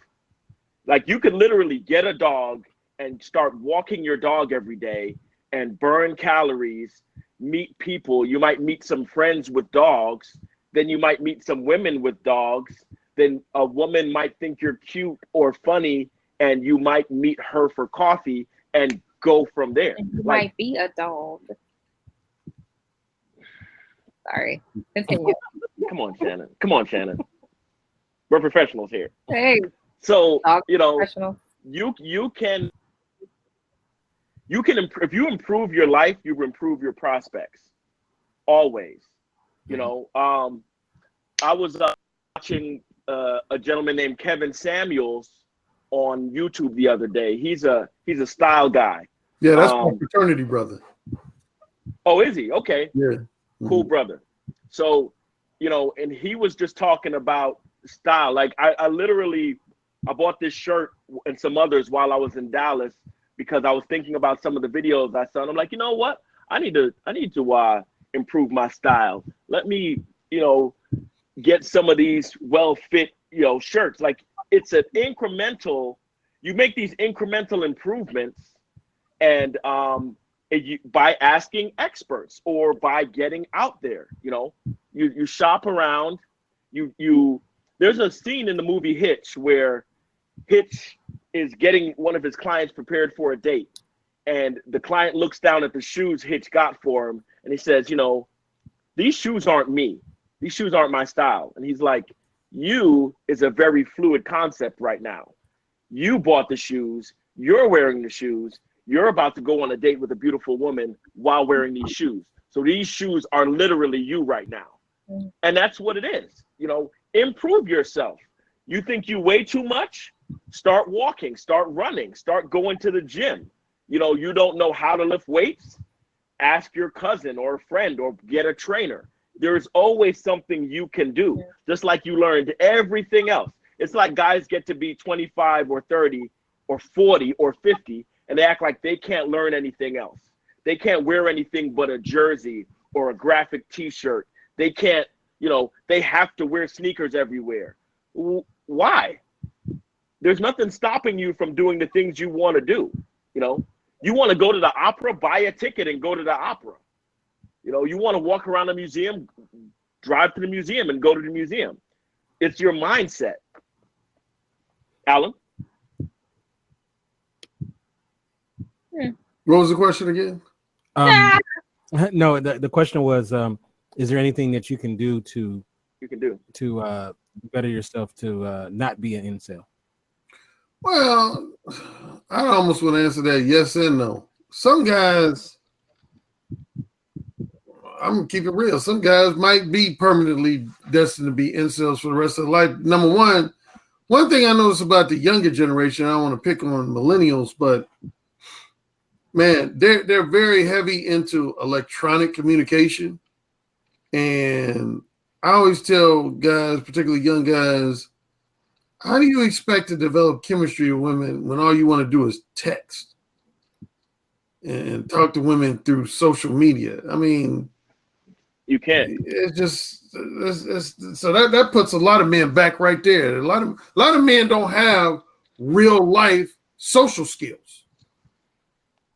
C: Like you could literally get a dog and start walking your dog every day and burn calories, meet people. You might meet some friends with dogs. Then you might meet some women with dogs. Then a woman might think you're cute or funny and you might meet her for coffee and go from there.
B: And you
C: Like,
B: might be a dog. Sorry. Continue.
C: come on, Shannon. Come on, Shannon. We're professionals here.
B: Hey,
C: So,
B: dog
C: you know,
B: professional.
C: you can if you improve your life, you improve your prospects. Always. You know, I was watching a gentleman named Kevin Samuels on YouTube the other day. He's a style guy.
D: Yeah, that's my fraternity brother.
C: Oh, is he? Okay.
D: Yeah.
C: Cool brother. So, you know, and he was just talking about style. Like I literally bought this shirt and some others while I was in Dallas because I was thinking about some of the videos I saw. And I'm like, you know what? I need to improve my style. Let me, you know, get some of these well-fit, you know, shirts. Like it's an incremental, you make these incremental improvements and by asking experts or by getting out there, you know, you shop around, there's a scene in the movie Hitch where Hitch is getting one of his clients prepared for a date. And the client looks down at the shoes Hitch got for him. And he says, you know, these shoes aren't me. These shoes aren't my style. And he's like, you is a very fluid concept right now. You bought the shoes. You're wearing the shoes. You're about to go on a date with a beautiful woman while wearing these shoes. So these shoes are literally you right now. And that's what it is. You know, improve yourself. You think you weigh too much? Start walking, start running, start going to the gym. You know, you don't know how to lift weights? Ask your cousin or a friend or get a trainer. There's always something you can do, just like you learned everything else. It's like guys get to be 25 or 30 or 40 or 50 and they act like they can't learn anything else. They can't wear anything but a jersey or a graphic t-shirt. They can't, you know, they have to wear sneakers everywhere. Why? There's nothing stopping you from doing the things you want to do. You know, you want to go to the opera, buy a ticket and go to the opera. You know, you want to walk around the museum, drive to the museum and go to the museum. It's your mindset. Alan?
D: What was the question again?
A: No, the question was, is there anything that you can do to better yourself to not be an incel?
D: Well, I almost want to answer that yes and no. Some guys, I'm gonna keep it real. Some guys might be permanently destined to be incels for the rest of their life. Number one thing I notice about the younger generation, I don't want to pick on millennials, but man, they're very heavy into electronic communication. And I always tell guys, particularly young guys, how do you expect to develop chemistry with women when all you want to do is text and talk to women through social media? I mean,
C: You can't.
D: It's just so that puts a lot of men back right there. A lot of men don't have real life social skills.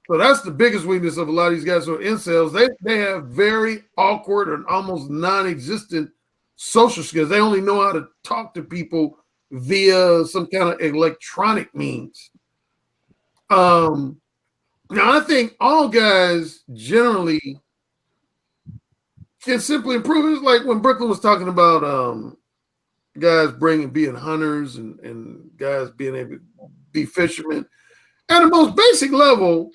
D: So that's the biggest weakness of a lot of these guys who are incels. They have very awkward and almost non-existent social skills. They only know how to talk to people via some kind of electronic means. Now I think all guys generally can simply improve. It's like when Brooklyn was talking about guys being hunters and guys being able to be fishermen. At the most basic level,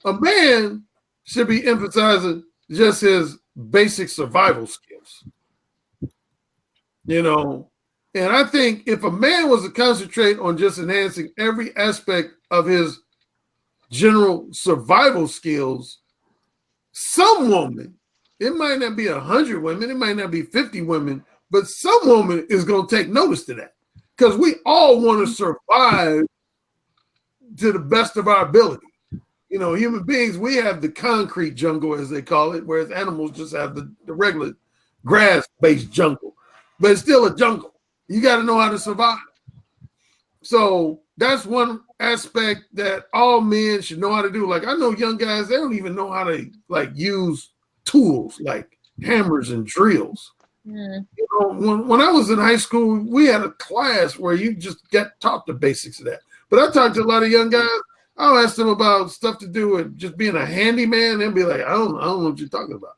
D: a man should be emphasizing just his basic survival skills. You know, and I think if a man was to concentrate on just enhancing every aspect of his general survival skills, some woman, it might not be 100 women, it might not be 50 women, but some woman is going to take notice to that, because we all want to survive to the best of our ability. You know, human beings, we have the concrete jungle, as they call it, whereas animals just have the regular grass-based jungle. But it's still a jungle. You got to know how to survive. So that's one aspect that all men should know how to do. Like, I know young guys, they don't even know how to like use tools like hammers and drills. You know, when I was in high school, we had a class where you just got taught the basics of that. But I talked to a lot of young guys. I'll ask them about stuff to do with just being a handyman. They'll be like, I don't know what you're talking about.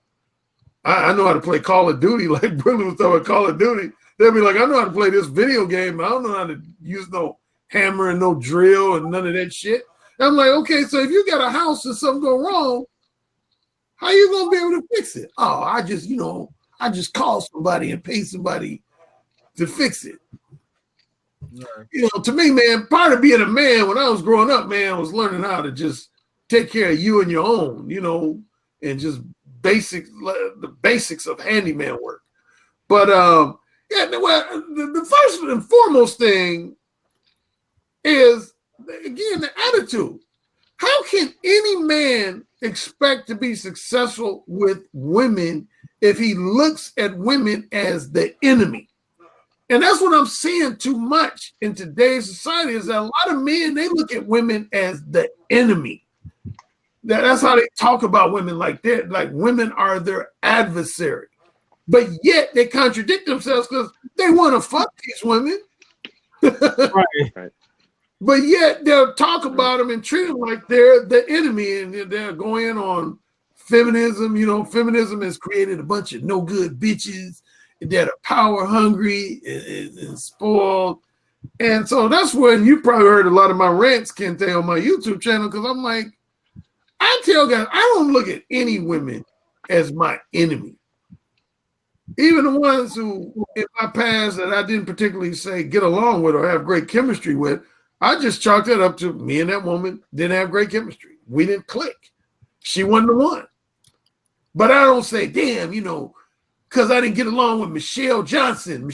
D: I know how to play Call of Duty, like Brendan was talking about Call of Duty. They'll be like, I know how to play this video game. I don't know how to use no hammer and no drill and none of that shit. And I'm like, okay, so if you got a house and something go wrong, how you gonna be able to fix it? Oh, I just call somebody and pay somebody to fix it. Right. You know, to me, man, part of being a man when I was growing up, man, was learning how to just take care of you and your own, you know, and just the basics of handyman work. But yeah, the first and foremost thing is, again, the attitude. How can any man expect to be successful with women if he looks at women as the enemy? And that's what I'm seeing too much in today's society, is that a lot of men, they look at women as the enemy. That's how they talk about women, like that, like women are their adversary. But yet they contradict themselves because they want to fuck these women.
A: Right.
D: But yet they'll talk about them and treat them like they're the enemy, and they're going on feminism. You know, feminism has created a bunch of no good bitches that are power hungry and spoiled. And so that's when you probably heard a lot of my rants, Kente, on my YouTube channel, because I'm like, I tell guys, I don't look at any women as my enemy. Even the ones who in my past that I didn't particularly say get along with or have great chemistry with, I just chalked it up to me and that woman didn't have great chemistry. We didn't click. She wasn't the one. But I don't say, damn, you know, because I didn't get along with Michelle Johnson.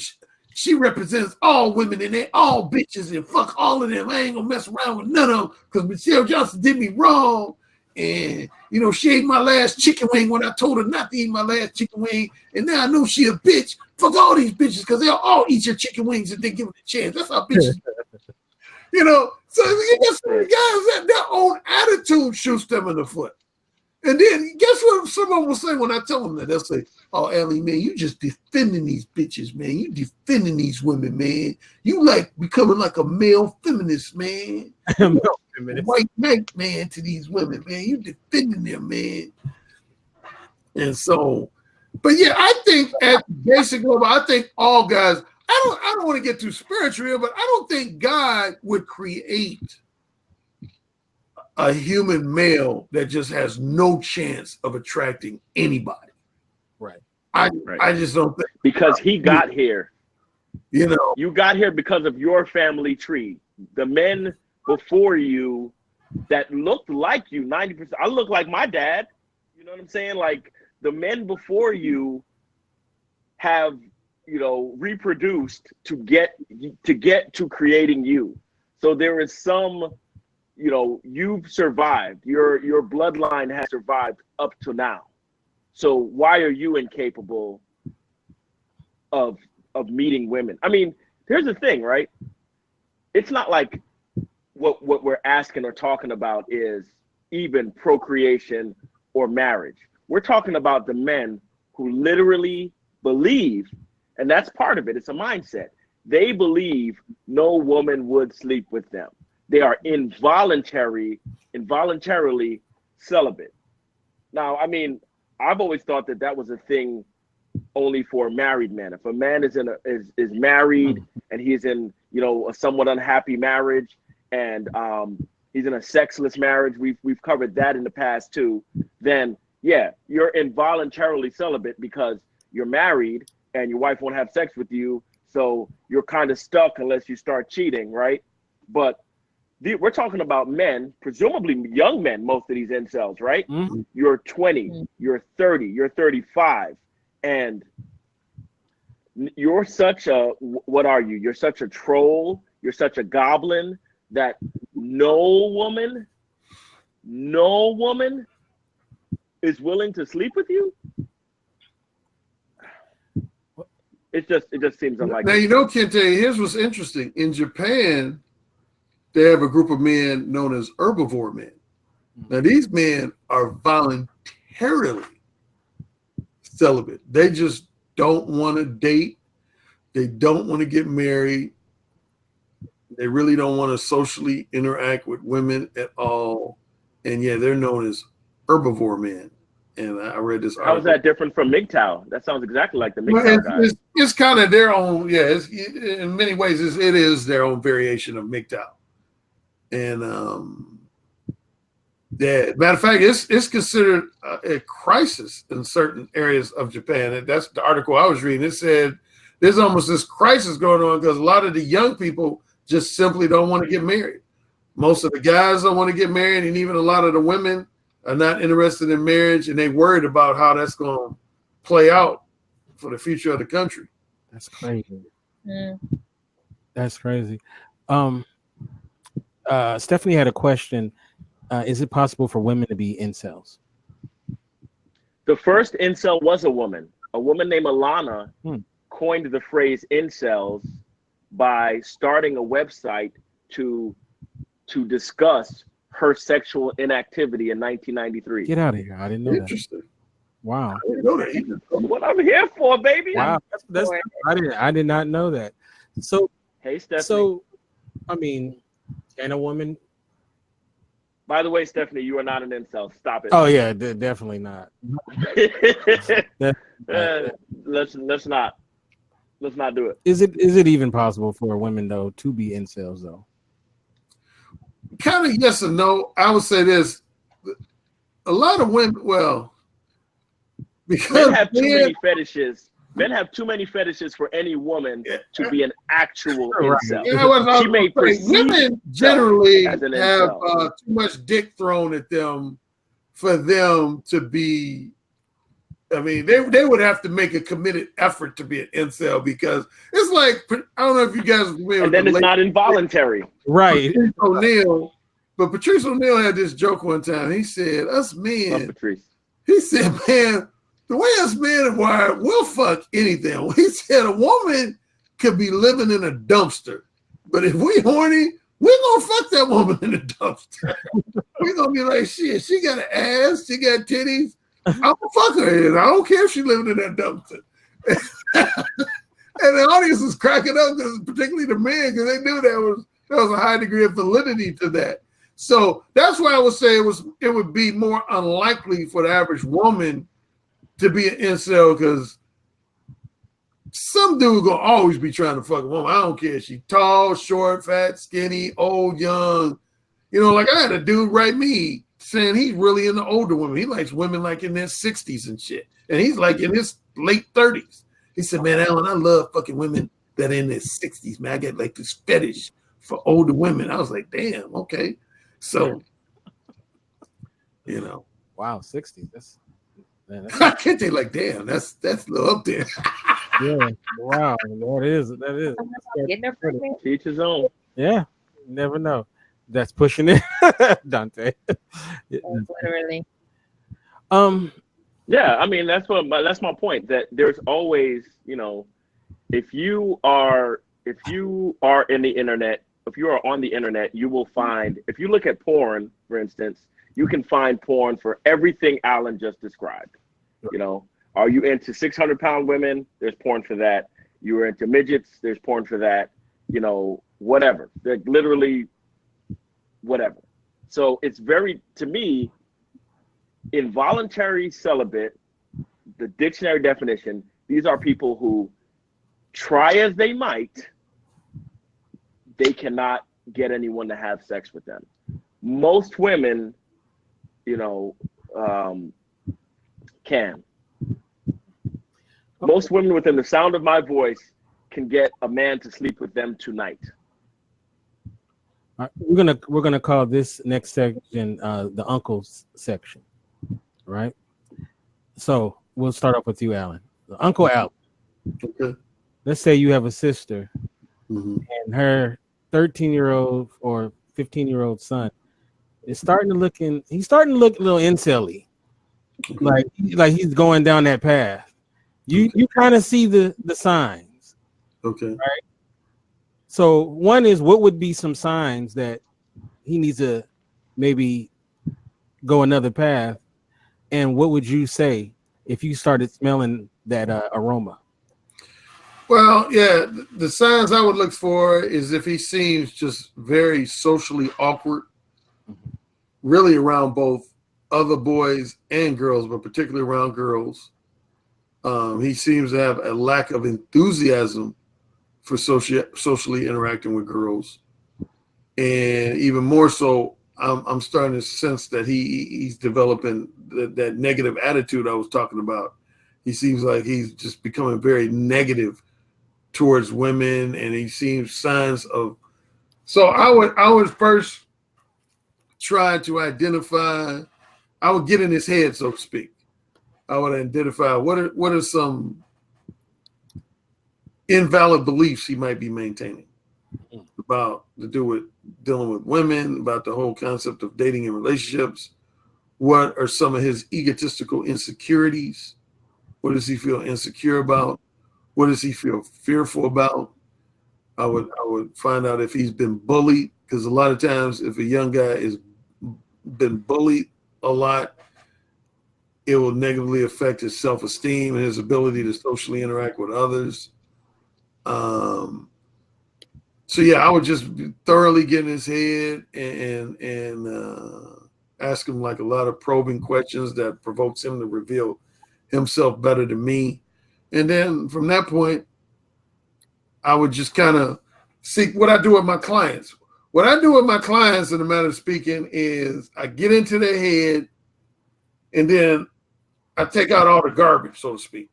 D: She represents all women and they all bitches and fuck all of them. I ain't gonna mess around with none of them because Michelle Johnson did me wrong. And, you know, she ate my last chicken wing when I told her not to eat my last chicken wing. And now I know she a bitch. Fuck all these bitches because they'll all eat your chicken wings if they give it a chance. That's how bitches. You know, so guess what, guys, their own attitude shoots them in the foot. And then guess what someone will say when I tell them that? They'll say, oh, Ellie, man, you just defending these bitches, man. You defending these women, man. You like becoming like a male feminist, man. White knight, man, to these women, man. You defending them, man. And so, but yeah, I think at basic level, I think all guys, I don't want to get too spiritual, but I don't think God would create a human male that just has no chance of attracting anybody.
A: Right.
D: I just don't think,
C: because he got here.
D: You know,
C: you got here because of your family tree. The men before you that looked like you, 90%. I look like my dad. You know what I'm saying? Like the men before you have, you know, reproduced to get to creating you. So there is some, you know, you've survived. Your bloodline has survived up to now. So why are you incapable of meeting women? I mean, here's the thing, right? It's not like what we're asking or talking about is even procreation or marriage. We're talking about the men who literally believe, and that's part of it, it's a mindset. They believe no woman would sleep with them. They are involuntarily celibate. Now, I mean, I've always thought that was a thing only for married men. If a man is married and he's in, you know, a somewhat unhappy marriage, and he's in a sexless marriage, we've covered that in the past too, then yeah, you're involuntarily celibate because you're married and your wife won't have sex with you, so you're kind of stuck unless you start cheating, right? But we're talking about men, presumably young men, most of these incels, right? Mm-hmm. You're 20, you're 30, you're 35, and you're such a, what are you? You're such a troll, you're such a goblin that no woman is willing to sleep with you. It just seems unlikely.
D: Now, you know, Kente, here's what's interesting. In Japan, they have a group of men known as herbivore men. Now, these men are voluntarily celibate. They just don't want to date. They don't want to get married. They really don't want to socially interact with women at all. And yeah, they're known as herbivore men. And I read this article.
C: How is that different from MGTOW? That sounds exactly like the MGTOW guys.
D: It's kind of their own, yeah. In many ways, it is their own variation of MGTOW. And yeah, matter of fact, it's considered a crisis in certain areas of Japan. And that's the article I was reading. It said there's almost this crisis going on because a lot of the young people just simply don't want to get married. Most of the guys don't want to get married, and even a lot of the women are not interested in marriage, and they worried about how that's going to play out for the future of the country.
A: That's crazy. That's crazy. Stephanie had a question. Is it possible for women to be incels?
C: The first incel was a woman named Alana coined the phrase incels by starting a website to discuss her sexual inactivity in 1993.
A: Get out of here. I didn't know
D: Interesting.
A: That. Wow.
D: I didn't know that either.
C: What I'm here for, baby.
A: Wow. That's I did not know that. So,
C: hey, Stephanie.
A: So, I mean, can a woman?
C: By the way, Stephanie, you are not an incel. Stop it.
A: Oh yeah, definitely not.
C: Let's not do it.
A: Is it even possible for a woman though to be incels though?
D: Kind of yes and no. I would say this: a lot of women. Well, because
C: men have too many fetishes. Men have too many fetishes for any woman to be an actual incel.
D: Women generally have too much dick thrown at them for them to be. I mean, they would have to make a committed effort to be an incel because it's like, I don't know if you guys are familiar.
C: And then it's not involuntary.
A: Right.
D: Patrice O'Neal had this joke one time. He said, us men, he said, man, the way us men are wired, we'll fuck anything. He said a woman could be living in a dumpster, but if we horny, we're gonna fuck that woman in the dumpster. We're gonna be like, shit, she got an ass, she got titties. I'm gonna fuck her, and I don't care if she's living in that dumpster. And the audience was cracking up, particularly the men, because they knew there was a high degree of validity to that. So that's why I would say it would be more unlikely for the average woman to be an incel, because some dude gonna always be trying to fuck a woman. I don't care if she's tall, short, fat, skinny, old, young. You know, like I had a dude write me saying he's really into older women. He likes women like in their 60s and shit. And he's like in his late 30s. He said, man, Alan, I love fucking women that are in their 60s, man. I get like this fetish for older women. I was like, damn, okay. So, you know.
A: Wow, 60. That's
D: I can't say like, damn, that's a little up there.
A: Yeah, wow, that is.
C: Teach his own.
A: Yeah, you never know. That's pushing it, Dante.
B: Literally.
C: Yeah, I mean that's my point. That there's always, if you are in the internet, if you are on the internet, you will find. If you look at porn, for instance, you can find porn for everything Alan just described. Are you into 600-pound women? There's porn for that. You are into midgets? There's porn for that. Whatever. They're literally whatever. So it's to me, involuntary celibate, the dictionary definition, these are people who try as they might, they cannot get anyone to have sex with them. Most women, can. Most women within the sound of my voice can get a man to sleep with them tonight.
A: All right, we're gonna call this next section the uncles section, right? So we'll start off with you, Alan. Uncle Alan.
D: Okay.
A: Let's say you have a sister,
D: Mm-hmm.
A: and her 13-year-old or 15-year-old son is starting to look a little incel-y. Like he's going down that path. You kind of see the signs.
D: Okay.
A: Right. So one is, what would be some signs that he needs to maybe go another path? And what would you say if you started smelling that aroma?
D: Well, yeah, the signs I would look for is if he seems just very socially awkward, really around both other boys and girls, but particularly around girls. He seems to have a lack of enthusiasm for socially interacting with girls. And even more so, I'm starting to sense that he's developing that negative attitude I was talking about. He seems like he's just becoming very negative towards women, and he seems signs of. So I would first try to identify. I would get in his head, so to speak. I would identify what are some invalid beliefs he might be maintaining about dealing with women, about the whole concept of dating and relationships. What are some of his egotistical insecurities? What does he feel insecure about? What does he feel fearful about? I would find out if he's been bullied, because a lot of times if a young guy has been bullied a lot, it will negatively affect his self-esteem and his ability to socially interact with others. So yeah, I would just thoroughly get in his head and ask him like a lot of probing questions that provokes him to reveal himself better to me. And then from that point, I would just kind of seek what I do with my clients. What I do with my clients, in a matter of speaking, is I get into their head and then I take out all the garbage, so to speak.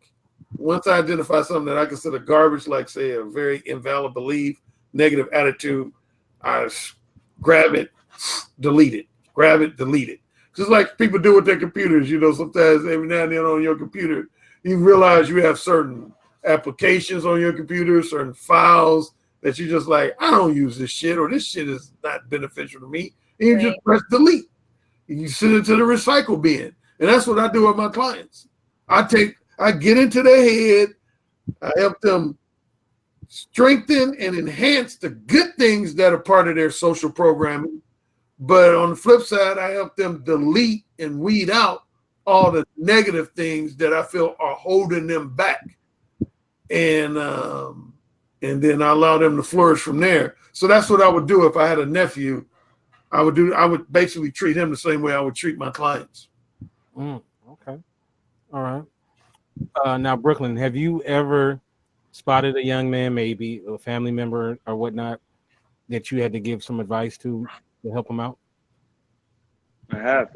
D: Once I identify something that I consider garbage, like say a very invalid belief, negative attitude, I grab it, delete it, grab it, delete it. Just like people do with their computers, sometimes every now and then on your computer, you realize you have certain applications on your computer, certain files that you just like, I don't use this shit, or this shit is not beneficial to me. And you just press delete. You send it to the recycle bin. And that's what I do with my clients. I get into their head, I help them strengthen and enhance the good things that are part of their social programming. But on the flip side, I help them delete and weed out all the negative things that I feel are holding them back. And then I allow them to flourish from there. So that's what I would do if I had a nephew. I would basically treat him the same way I would treat my clients.
A: Okay. All right. Now, Brooklyn, have you ever spotted a young man, maybe a family member or whatnot, that you had to give some advice to help him out?
C: I have.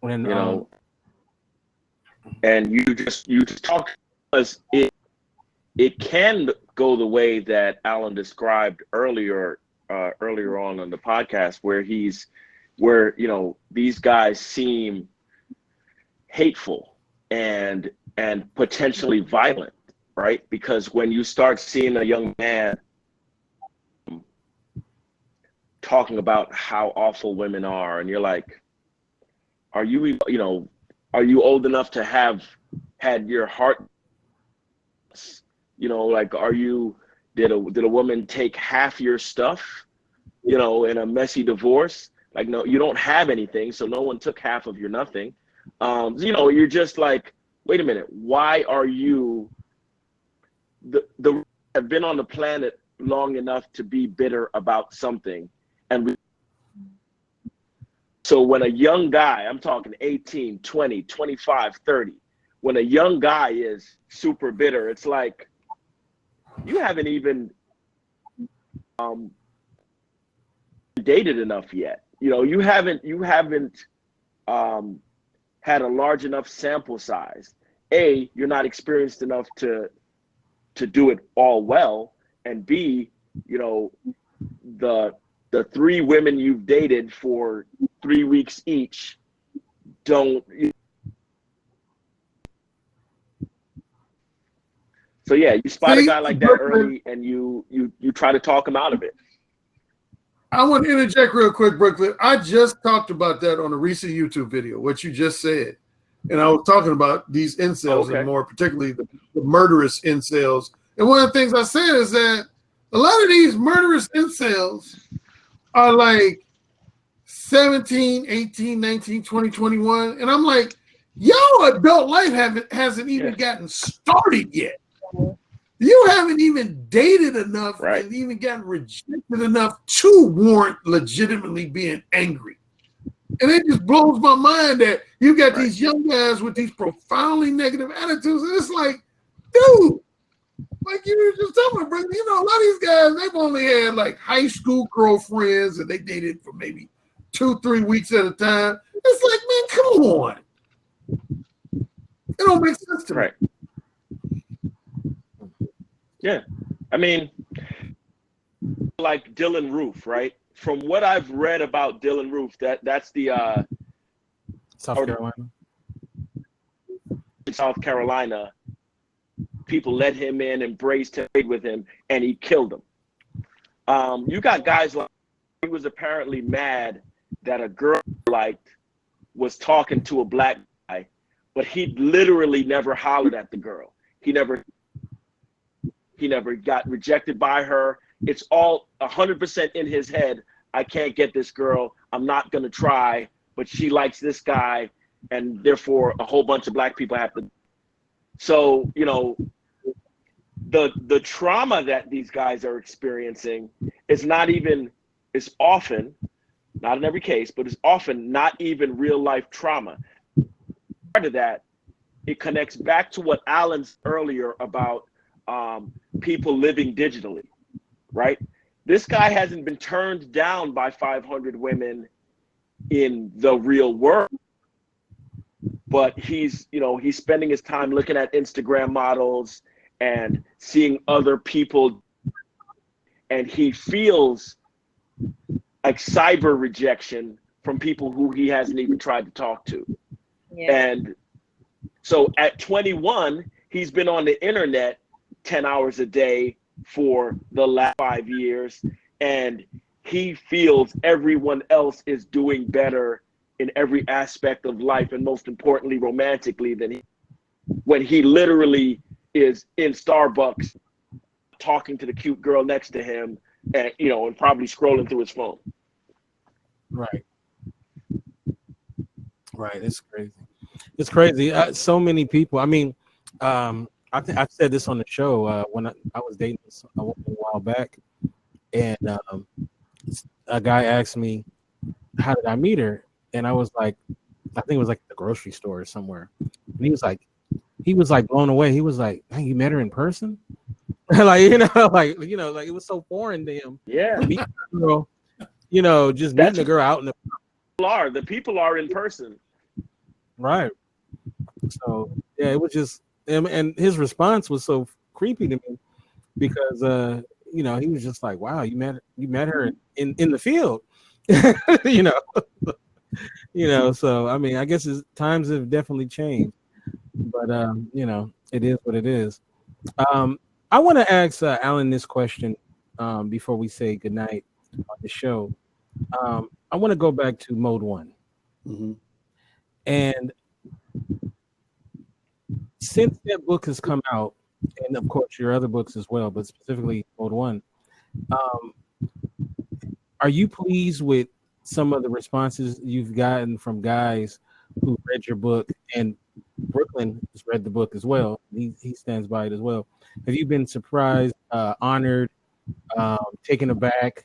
A: And
C: and you just talked, because it can go the way that Alan described earlier on in the podcast, where these guys seem hateful and potentially violent, right? Because when you start seeing a young man talking about how awful women are, and you're like, are you old enough to have had your heart, like, did a woman take half your stuff, in a messy divorce? Like, no, you don't have anything, so no one took half of your nothing. You're just like, wait a minute, why are you have been on the planet long enough to be bitter about something? So when a young guy, I'm talking 18, 20, 25, 30, when a young guy is super bitter, it's like, you haven't even dated enough yet. You haven't had a large enough sample size. You're not experienced enough to do it all well, and B, the 3 women you've dated for 3 weeks each don't. So yeah, you spot a guy like that early, and you try to talk him out of it.
D: I want to interject real quick, Brooklyn. I just talked about that on a recent YouTube video, what you just said. And I was talking about these incels, and more particularly the murderous incels. And one of the things I said is that a lot of these murderous incels are like 17, 18, 19, 20, 21. And I'm like, your adult life hasn't even gotten started yet. You haven't even dated enough and even gotten rejected enough to warrant legitimately being angry. And it just blows my mind that you got these young guys with these profoundly negative attitudes. And it's like, dude, like you were just talking about, brother, a lot of these guys, they've only had like high school girlfriends and they dated for maybe 2-3 weeks at a time. It's like, man, come on. It don't make sense to me.
C: Yeah. I mean, like Dylan Roof, right? From what I've read about Dylan Roof, that's the South Carolina. People let him in, embraced him, played with him, and he killed them. You got guys like, he was apparently mad that a girl he liked was talking to a black guy, but he literally never hollered at the girl. He never got rejected by her. It's all 100% in his head. I can't get this girl. I'm not going to try, but she likes this guy, and therefore a whole bunch of black people have to. So, the trauma that these guys are experiencing is often, not in every case, but is often not even real life trauma. Part of that, it connects back to what Alan said earlier about people living digitally, right? This guy hasn't been turned down by 500 women in the real world, but he's spending his time looking at Instagram models and seeing other people, and he feels like cyber rejection from people who he hasn't even tried to talk to. Yeah. And so at 21, he's been on the internet 10 hours a day for the last 5 years, and he feels everyone else is doing better in every aspect of life, and most importantly romantically, than he, when he literally is in Starbucks talking to the cute girl next to him, and and probably scrolling through his phone.
A: Right. It's crazy. So many people. I mean, I said this on the show when I was dating a woman a while back, and a guy asked me, how did I meet her? And I was like, I think it was like the grocery store or somewhere. And he was like blown away. He was like, hey, you met her in person? like it was so foreign to him.
C: Yeah.
A: Just meeting the girl out in
C: the people are in person.
A: Right. So yeah, it was just, and his response was so creepy to me because he was just like, wow, you met her in the field. So I mean, I guess times have definitely changed, but it is what it is. I want to ask Alan this question before we say goodnight on the show. I want to go back to mode 1.
D: Mm-hmm.
A: And since that book has come out, and of course your other books as well, but specifically Code One, are you pleased with some of the responses you've gotten from guys who read your book? And Brooklyn has read the book as well. He stands by it as well. Have you been surprised, honored, taken aback,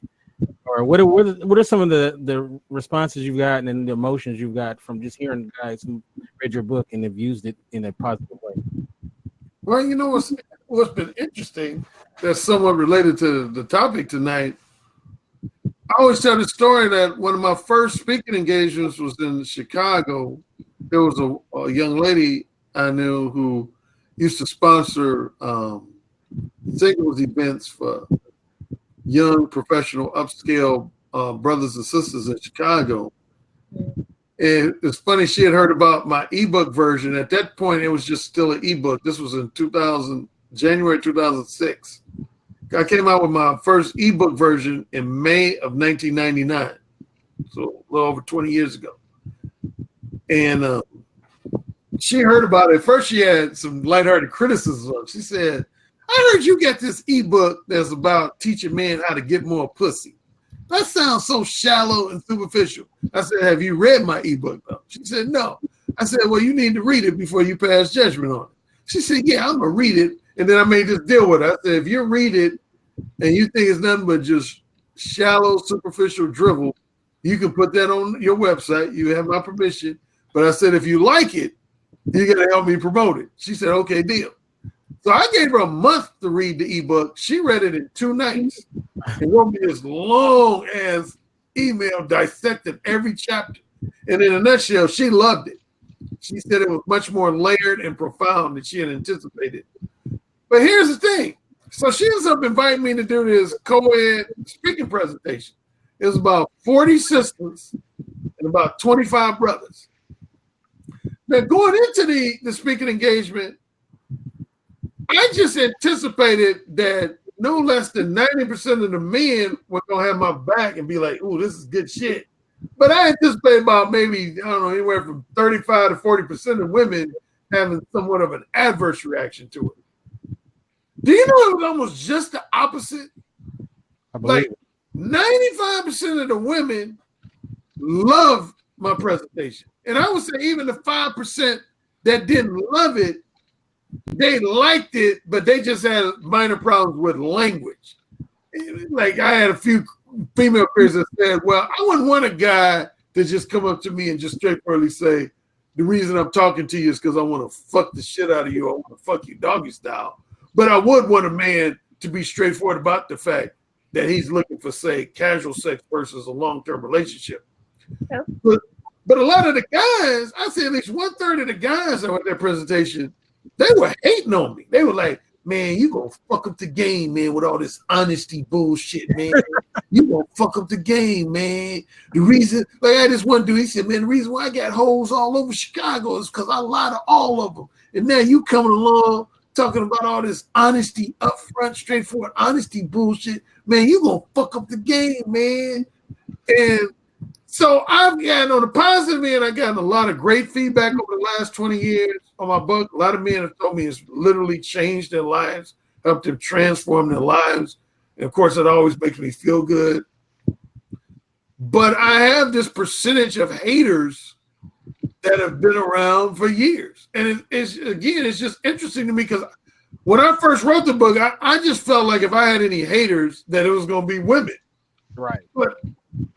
A: or what are some of the responses you've gotten and the emotions you've got from just hearing guys who read your book and have used it in a positive way?
D: Well, you know what's been interesting that's somewhat related to the topic tonight. I always tell the story that one of my first speaking engagements was in Chicago. There was a young lady I knew who used to sponsor singles events for young professional upscale brothers and sisters in Chicago. And it's funny, she had heard about my ebook version. At that point, it was just still an ebook. This was in January 2006. I came out with my first ebook version in May of 1999, so a little over 20 years ago. And she heard about it. At first, she had some lighthearted criticism. She said, I heard you got this ebook that's about teaching men how to get more pussy. That sounds so shallow and superficial. I said, have you read my ebook, though? She said, no. I said, well, you need to read it before you pass judgment on it. She said, yeah, I'm going to read it. And then I made this deal with her. I said, if you read it and you think it's nothing but just shallow, superficial drivel, you can put that on your website. You have my permission. But I said, if you like it, you're going to help me promote it. She said, okay, deal. So I gave her a month to read the ebook. She read it in 2 nights and wrote me this long ass email dissecting every chapter. And in a nutshell, she loved it. She said it was much more layered and profound than she had anticipated. But here's the thing. So she ends up inviting me to do this co-ed speaking presentation. It was about 40 sisters and about 25 brothers. Now, going into the speaking engagement, I just anticipated that no less than 90% of the men were going to have my back and be like, ooh, this is good shit. But I anticipated about maybe, I don't know, anywhere from 35 to 40% of women having somewhat of an adverse reaction to it. Do you know it was almost just the opposite? Like 95% of the women loved my presentation. And I would say even the 5% that didn't love it, they liked it, but they just had minor problems with language. Like I had a few female peers that said, well, I wouldn't want a guy to just come up to me and just straightforwardly say, the reason I'm talking to you is because I want to fuck the shit out of you. I want to fuck you doggy style. But I would want a man to be straightforward about the fact that he's looking for, say, casual sex versus a long-term relationship. Yeah. But a lot of the guys, I say at least 1/3 of the guys that were at that presentation, they were hating on me. They were like, man, you gonna fuck up the game, man, with all this honesty bullshit, man. You gonna fuck up the game, man. The reason, like I had this one dude, he said, man, the reason why I got hoes all over Chicago is because I lie to all of them. And now you coming along talking about all this honesty, upfront, straightforward honesty bullshit. Man, you gonna fuck up the game, man. And so I've gotten on the positive end, I've gotten a lot of great feedback over the last 20 years on my book. A lot of men have told me it's literally changed their lives, helped them transform their lives. And of course, it always makes me feel good. But I have this percentage of haters that have been around for years. And it's just interesting to me because when I first wrote the book, I just felt like if I had any haters, that it was going to be women.
A: Right.
D: But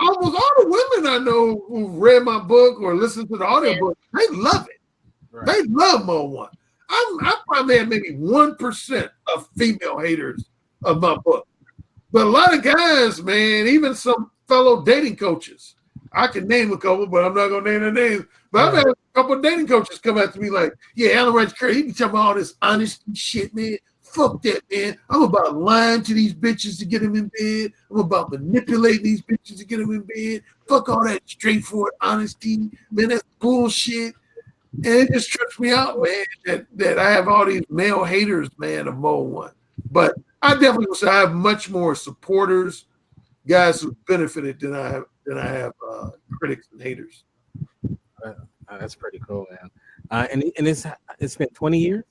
D: almost all the women I know who read my book or listened to the audiobook, they love it. Right. They love Mo One. I probably had maybe 1% of female haters of my book. But a lot of guys, man, even some fellow dating coaches, I can name a couple, but I'm not going to name their names. But I've had a couple of dating coaches come out to me like, yeah, Alan Rice Curry, he be talking about all this honesty shit, man. Fuck that, man. I'm about lying to these bitches to get them in bed. I'm about manipulating these bitches to get them in bed. Fuck all that straightforward honesty. Man, that's bullshit. And it just trips me out, man, that I have all these male haters, man, of Mo One. But I definitely would say I have much more supporters, guys who benefited than I have critics and haters.
A: That's pretty cool, man. And it's been 20 years.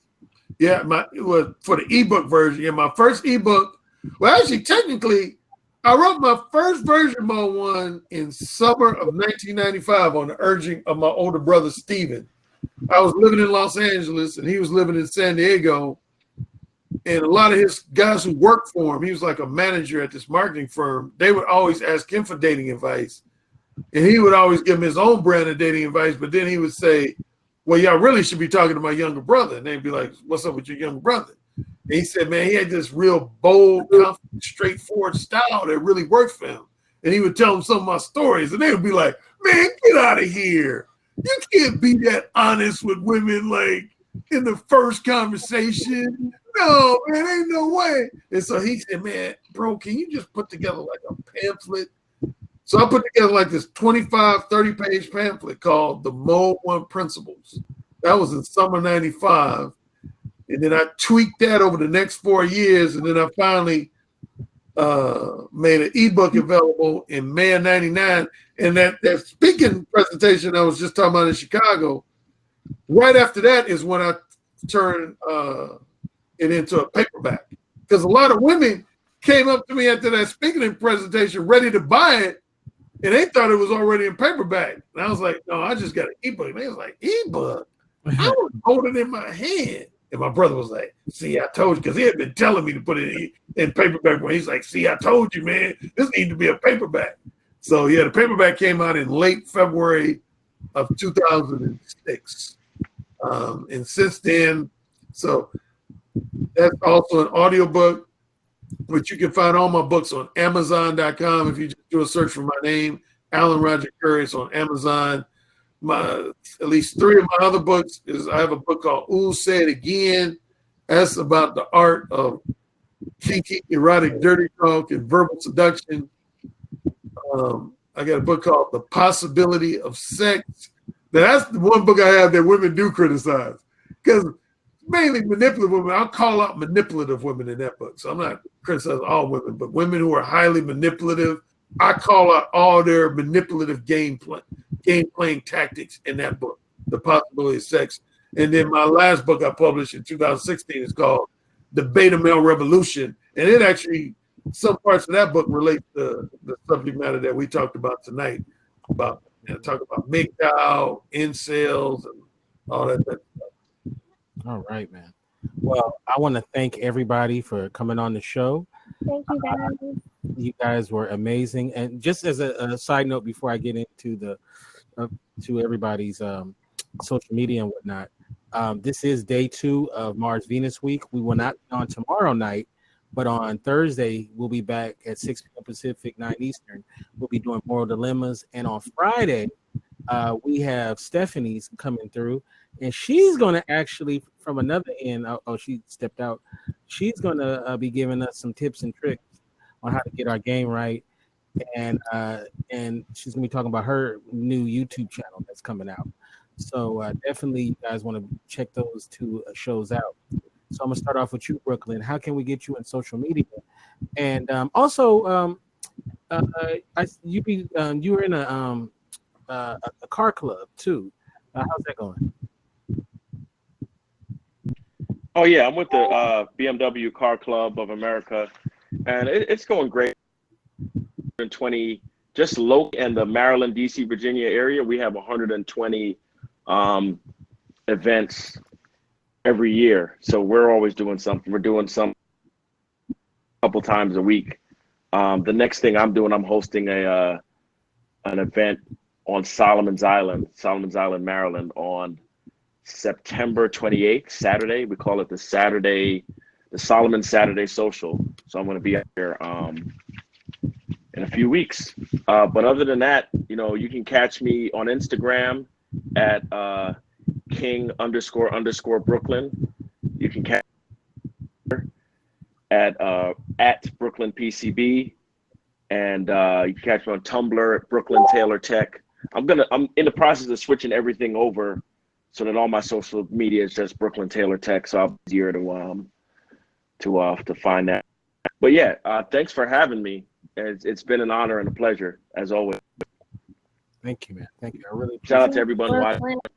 D: Yeah, it was for the ebook version. Yeah, my first ebook. Well, actually, technically, I wrote my first version of one in summer of 1995 on the urging of my older brother Steven. I was living in Los Angeles and he was living in San Diego. And a lot of his guys who worked for him, he was like a manager at this marketing firm. They would always ask him for dating advice. And he would always give them his own brand of dating advice. But then he would say, well, y'all really should be talking to my younger brother. And they'd be like, what's up with your younger brotder? And he said, man, he had this real bold, confident, straightforward style that really worked for him. And he would tell them some of my stories. And they would be like, man, get out of here. You can't be that honest with women like in the first conversation. No, man, ain't no way. And so he said, man, bro, can you just put together like a pamphlet? So I put together like this 25, 30-page pamphlet called The Mode 1 Principles. That was in summer 95. And then I tweaked that over the next 4 years. And then I finally made an ebook available in May of 99. And that speaking presentation I was just talking about in Chicago, right after that is when I turned it into a paperback. Because a lot of women came up to me after that speaking presentation ready to buy it, and they thought it was already in paperback. And I was like, no, I just got an ebook. And they was like, ebook? I would hold it in my hand. And my brother was like, see, I told you, because he had been telling me to put it in paperback. When he's like, see, I told you, man, this needs to be a paperback. So, yeah, the paperback came out in late February of 2006. And since then, so that's also an audiobook, which you can find all my books on Amazon.com. If you just do a search for my name, Alan Roger Curry, it's on Amazon. At least 3 of my other books is I have a book called Ooh, Say It Again. That's about the art of kinky, erotic, dirty talk and verbal seduction. I got a book called The Possibility of Sex. Now, that's the one book I have that women do criticize, because mainly manipulative women. I'll call out manipulative women in that book. So I'm not criticizing all women, but women who are highly manipulative, I call out all their manipulative game playing tactics in that book, The Possibility of Sex. And then my last book I published in 2016 is called The Beta Male Revolution. And it actually, some parts of that book relate to the subject matter that we talked about tonight, about talk about MGTOW, incels, and all that stuff.
A: All right, man. Well, I want to thank everybody for coming on the show.
B: Thank you, guys.
A: You guys were amazing. And just as a side note, before I get into the to everybody's social media and whatnot, this is day 2 of Mars Venus week. We will not be on tomorrow night, but on Thursday we'll be back at 6 p.m. Pacific, 9 Eastern. We'll be doing moral dilemmas, and on Friday we have Stephanie's coming through, and she's going to actually, from another end, she stepped out. She's going to be giving us some tips and tricks on how to get our game right. And she's going to be talking about her new YouTube channel that's coming out. So definitely you guys want to check those 2 shows out. So I'm going to start off with you, Brooklyn. How can we get you in social media? And also, you were in a car club too. How's that going?
C: Oh yeah, I'm with the BMW Car Club of America, and it's going great. 120 just local in the Maryland, DC, Virginia area. We have 120 events every year, so we're always doing something. We're doing some a couple times a week. The next thing I'm doing, I'm hosting an event on Solomon's Island, Maryland, on September 28th, Saturday. We call it the Solomon Saturday Social. So I'm going to be out here in a few weeks. But other than that, you can catch me on Instagram at king__Brooklyn. You can catch me at Brooklyn PCB, and you can catch me on Tumblr at Brooklyn Taylor Tech. I'm in the process of switching everything over so that all my social media is just Brooklyn Taylor Tech. So I'm easier to find that. But yeah, thanks for having me. It's been an honor and a pleasure as always.
A: Thank you, man. Thank you. I really
C: Shout out
A: appreciate
C: to everyone watching.
A: it.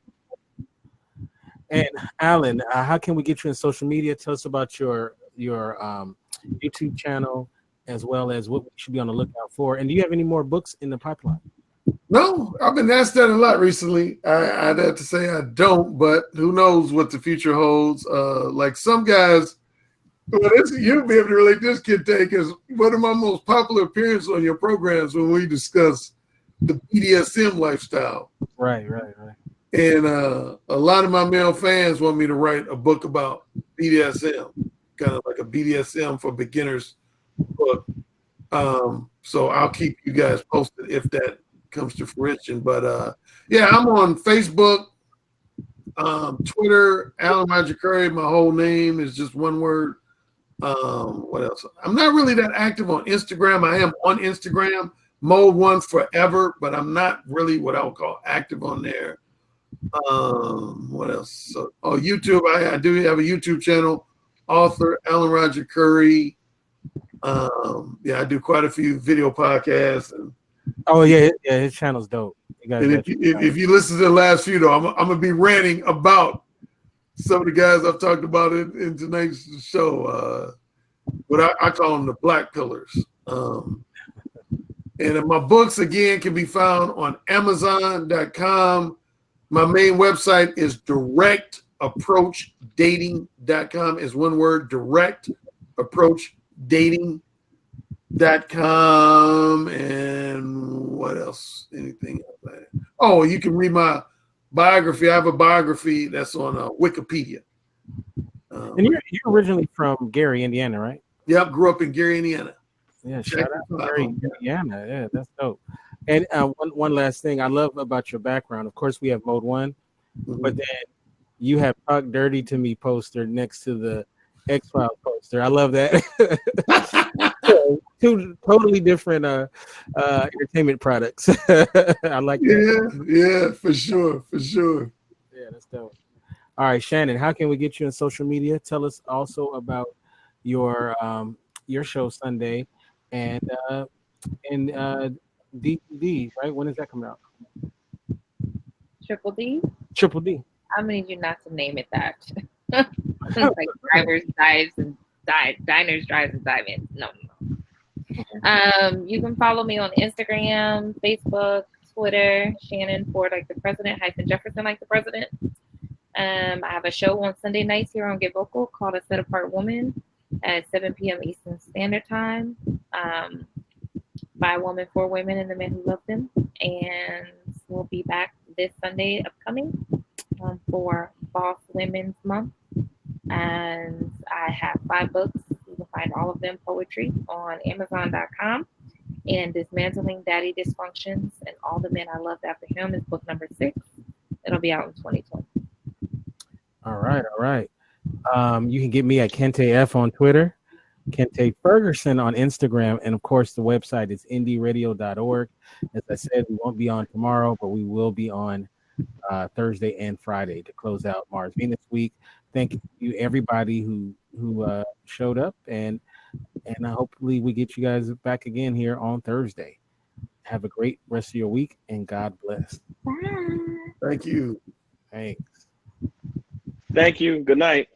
A: And Alan, how can we get you in social media? Tell us about your YouTube channel, as well as what we should be on the lookout for. And do you have any more books in the pipeline?
D: No, I've been asked that a lot recently. I'd have to say I don't, but who knows what the future holds. Like some guys, well, you'll be able to relate this, kid, because one of my most popular appearances on your programs when we discuss the BDSM lifestyle.
A: Right.
D: And a lot of my male fans want me to write a book about BDSM, kind of like a BDSM for beginners book. So I'll keep you guys posted if that comes to fruition. But yeah, I'm on Facebook, Twitter, Alan Roger Curry. My whole name is just one word. What else? I'm not really that active on Instagram. I am on Instagram, Mode One Forever, but I'm not really what I would call active on there. What else? So, YouTube. I do have a YouTube channel, author Alan Roger Curry. Yeah, I do quite a few video podcasts. And,
A: his channel's dope. You guys,
D: and if you listen to the last few, though, I'm gonna be ranting about some of the guys I've talked about in tonight's show. But I call them the Black Pillars. And my books again can be found on Amazon.com. My main website is directapproachdating.com. Is one word, directapproachdating.com. And what else? Anything else? Oh, you can read my biography. I have a biography that's on Wikipedia.
A: And you're originally from Gary, Indiana, right?
D: Yep, grew up in Gary, Indiana.
A: Yeah, shout out to Gary, Indiana. Yeah, that's dope. And one last thing I love about your background. Of course, we have Mode One, but then you have Talk Dirty to Me poster next to the X-Files poster. I love that. Two totally different entertainment products. I like that.
D: Yeah, for sure.
A: Yeah, that's dope. All right, Shannon, how can we get you on social media? Tell us also about your show Sunday and DD, right? When is that coming out?
B: Triple D?
A: Triple D.
B: I'm gonna need you not to name it that. Like drivers, dives, and diners, drives, and dive-ins. No. You can follow me on Instagram, Facebook, Twitter, Shannon Ford like the president, Jefferson like the president. I have a show on Sunday nights here on Get Vocal called A Set Apart Woman at 7 p.m. Eastern Standard Time. By a woman, for women, and the men who love them. And we'll be back this Sunday upcoming for Boss Women's Month. And I have 5 books. You can find all of them poetry on Amazon.com. And Dismantling Daddy Dysfunctions and All the Men I Loved After Him is book number 6. It'll be out in 2020.
A: All right. You can get me at Kente F on Twitter, Kente Ferguson on Instagram, and of course the website is indyradio.org. As I said, we won't be on tomorrow, but we will be on Thursday and Friday to close out Mars Venus week. Thank you everybody who showed up, and hopefully we get you guys back again here on Thursday. Have a great rest of your week, and God bless.
B: Bye.
D: Thank you.
A: Thanks.
C: Thank you. Good night.